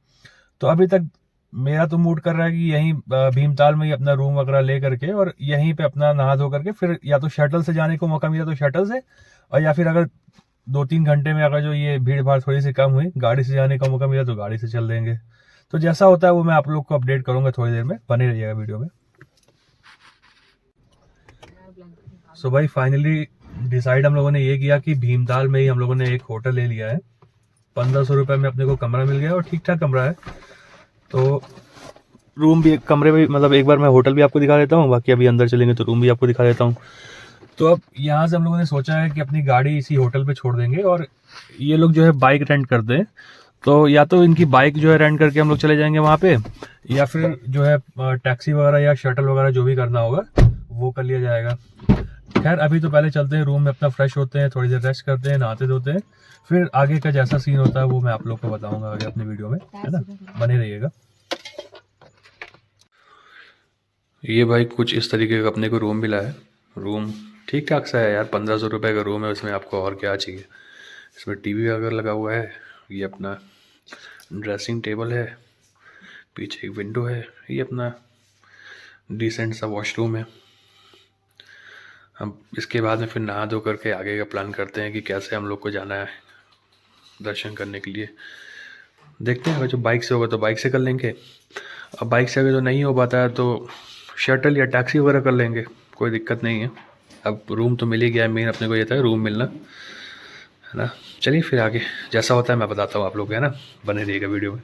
तो अभी तक मेरा तो मूड कर रहा है कि यहीं भीमताल में ही अपना रूम वगैरह ले करके और यहीं पे अपना नहा धो करके फिर या तो शटल से जाने को मौका मिला तो शटल से, और या फिर अगर 2-3 घंटे में अगर जो ये भीड़ भाड़ थोड़ी सी कम हुई, गाड़ी से जाने का मौका मिला तो गाड़ी से चल देंगे। तो जैसा होता है वो मैं आप लोग को अपडेट करूंगा थोड़ी देर में, बने रहिएगा वीडियो में। सो भाई फाइनली डिसाइड हम लोगों ने ये किया कि भीमताल में ही हम लोगों ने एक होटल ले लिया है। 1500 रुपये में अपने को कमरा मिल गया और ठीक ठाक कमरा है। तो रूम भी, कमरे में मतलब एक बार मैं होटल भी आपको दिखा देता हूँ, बाकी अभी अंदर चलेंगे तो रूम भी आपको दिखा देता हूँ। तो अब यहाँ से हम लोगों ने सोचा है कि अपनी गाड़ी इसी होटल पे छोड़ देंगे, और ये लोग जो है बाइक रेंट करते हैं, तो या तो इनकी बाइक जो है रेंट करके हम लोग चले जाएंगे वहाँ पे, या फिर जो है टैक्सी वगैरह या शटल वगैरह जो भी करना होगा वो कर लिया जाएगा। खैर अभी तो पहले चलते हैं रूम में, अपना फ्रेश होते हैं, थोड़ी देर रेस्ट करते हैं, नहाते धोते हैं, फिर आगे का जैसा सीन होता है वो मैं आप लोग को बताऊंगा आगे अपने वीडियो में, है ना, बने रहिएगा। ये भाई कुछ इस तरीके का अपने को रूम मिला है। रूम ठीक ठाक सा है यार, 1500 रुपये का रूम है, उसमें आपको और क्या चाहिए। इसमें टीवी वगैरह लगा हुआ है, ये अपना ड्रेसिंग टेबल है, पीछे एक विंडो है, ये अपना डिसेंट सा वॉशरूम है। हम इसके बाद में फिर नहा धो करके आगे का प्लान करते हैं कि कैसे हम लोग को जाना है दर्शन करने के लिए। देखते हैं, अगर जो बाइक से होगा तो बाइक से कर लेंगे, अब बाइक से अगर जो नहीं हो पाता है तो शटल या टैक्सी वगैरह कर लेंगे, कोई दिक्कत नहीं है। अब रूम तो मिल ही गया है, मेन अपने को ये था रूम मिलना, है ना। चलिए फिर आगे जैसा होता है मैं बताता हूँ आप लोग, है ना, बने रहिएगा वीडियो में।